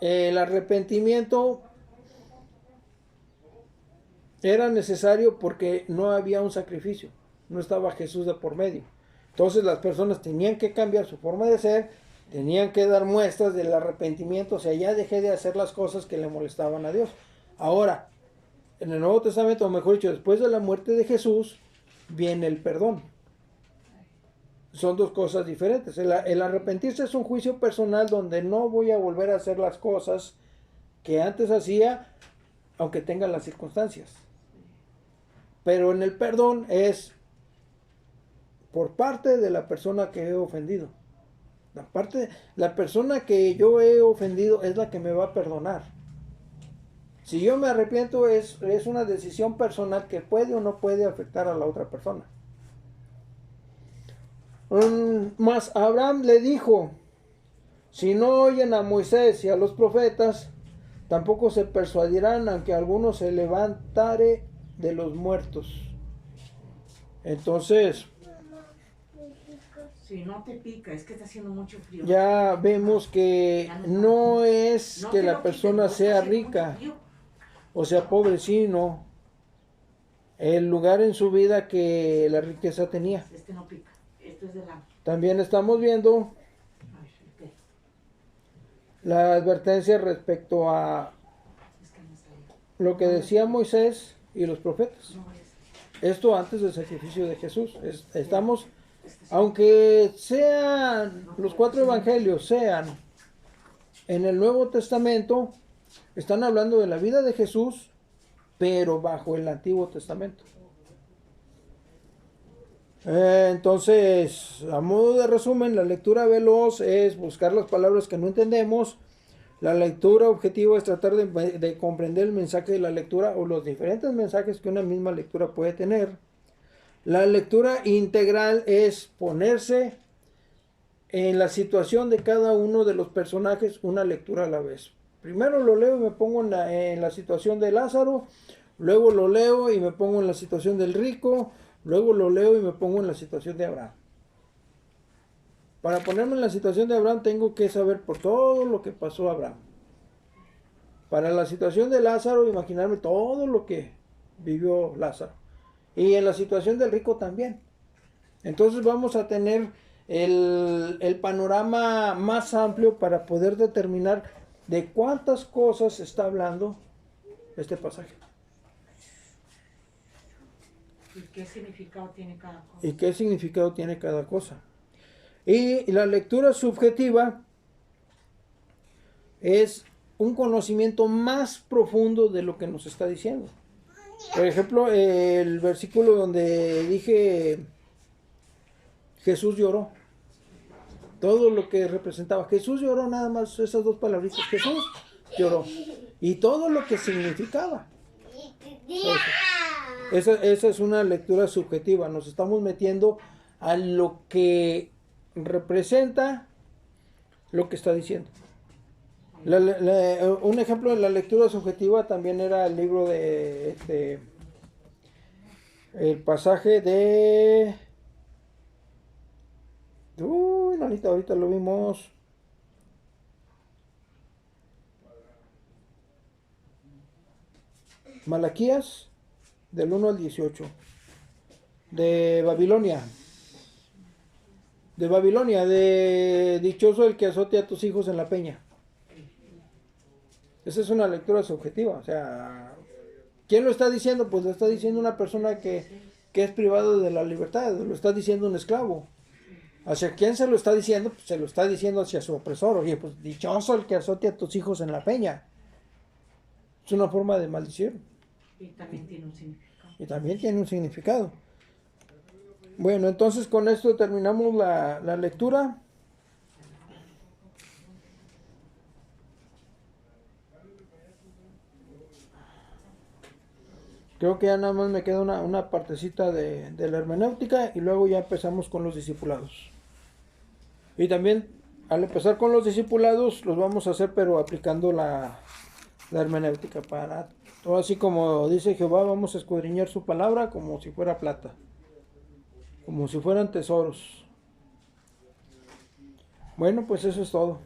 el arrepentimiento era necesario porque no había un sacrificio, no estaba Jesús de por medio. Entonces las personas tenían que cambiar su forma de ser, tenían que dar muestras del arrepentimiento, o sea, ya dejé de hacer las cosas que le molestaban a Dios. Ahora, en el Nuevo Testamento, o mejor dicho, después de la muerte de Jesús, viene el perdón. Son dos cosas diferentes. El arrepentirse es un juicio personal donde no voy a volver a hacer las cosas que antes hacía, aunque tengan las circunstancias. Pero en el perdón es por parte de la persona que he ofendido. La persona que yo he ofendido es la que me va a perdonar. Si yo me arrepiento es una decisión personal que puede o no puede afectar a la otra persona. Mas Abraham le dijo, si no oyen a Moisés y a los profetas, tampoco se persuadirán aunque alguno se levantare de los muertos. Entonces, si no te pica, es que está haciendo mucho frío. Ya vemos que no es que la persona sea rica o sea pobre, sino el lugar en su vida que la riqueza tenía. Este no pica, esto es de la... También estamos viendo la advertencia respecto a lo que decía Moisés y los profetas. Esto antes del sacrificio de Jesús. Estamos, aunque sean los 4 evangelios, sean en el Nuevo Testamento, están hablando de la vida de Jesús, pero bajo el Antiguo Testamento. Entonces, a modo de resumen, la lectura veloz es buscar las palabras que no entendemos. La lectura objetiva es tratar de comprender el mensaje de la lectura o los diferentes mensajes que una misma lectura puede tener. La lectura integral es ponerse en la situación de cada uno de los personajes, una lectura a la vez. Primero lo leo y me pongo en la situación de Lázaro, luego lo leo y me pongo en la situación del rico, luego lo leo y me pongo en la situación de Abraham. Para ponerme en la situación de Abraham tengo que saber por todo lo que pasó a Abraham. Para la situación de Lázaro, imaginarme todo lo que vivió Lázaro. Y en la situación del rico también. Entonces vamos a tener el panorama más amplio para poder determinar de cuántas cosas está hablando este pasaje. ¿Y qué significado tiene cada cosa? ¿Y qué significado tiene cada cosa? Y la lectura subjetiva es un conocimiento más profundo de lo que nos está diciendo. Por ejemplo, el versículo donde dije Jesús lloró. Todo lo que representaba. Jesús lloró, nada más esas 2 palabritas. Jesús lloró. Y todo lo que significaba. Esa es una lectura subjetiva. Nos estamos metiendo a lo que representa lo que está diciendo. Un ejemplo de la lectura subjetiva también era el libro de el pasaje de ahorita lo vimos. Malaquías del 1 al 18 de Babilonia. De dichoso el que azote a tus hijos en la peña. Esa es una lectura subjetiva. O sea, ¿quién lo está diciendo? Pues lo está diciendo una persona que es privado de la libertad. Lo está diciendo un esclavo. ¿Hacia quién se lo está diciendo? Pues se lo está diciendo hacia su opresor. Oye, pues dichoso el que azote a tus hijos en la peña. Es una forma de maldición. Y también tiene un significado. Y también tiene un significado. Bueno, entonces con esto terminamos la lectura. Creo que ya nada más me queda una partecita de la hermenéutica y luego ya empezamos con los discipulados. Y también al empezar con los discipulados los vamos a hacer pero aplicando la hermenéutica para todo, así como dice Jehová, vamos a escudriñar su palabra como si fuera plata, como si fueran tesoros. Bueno, pues eso es todo.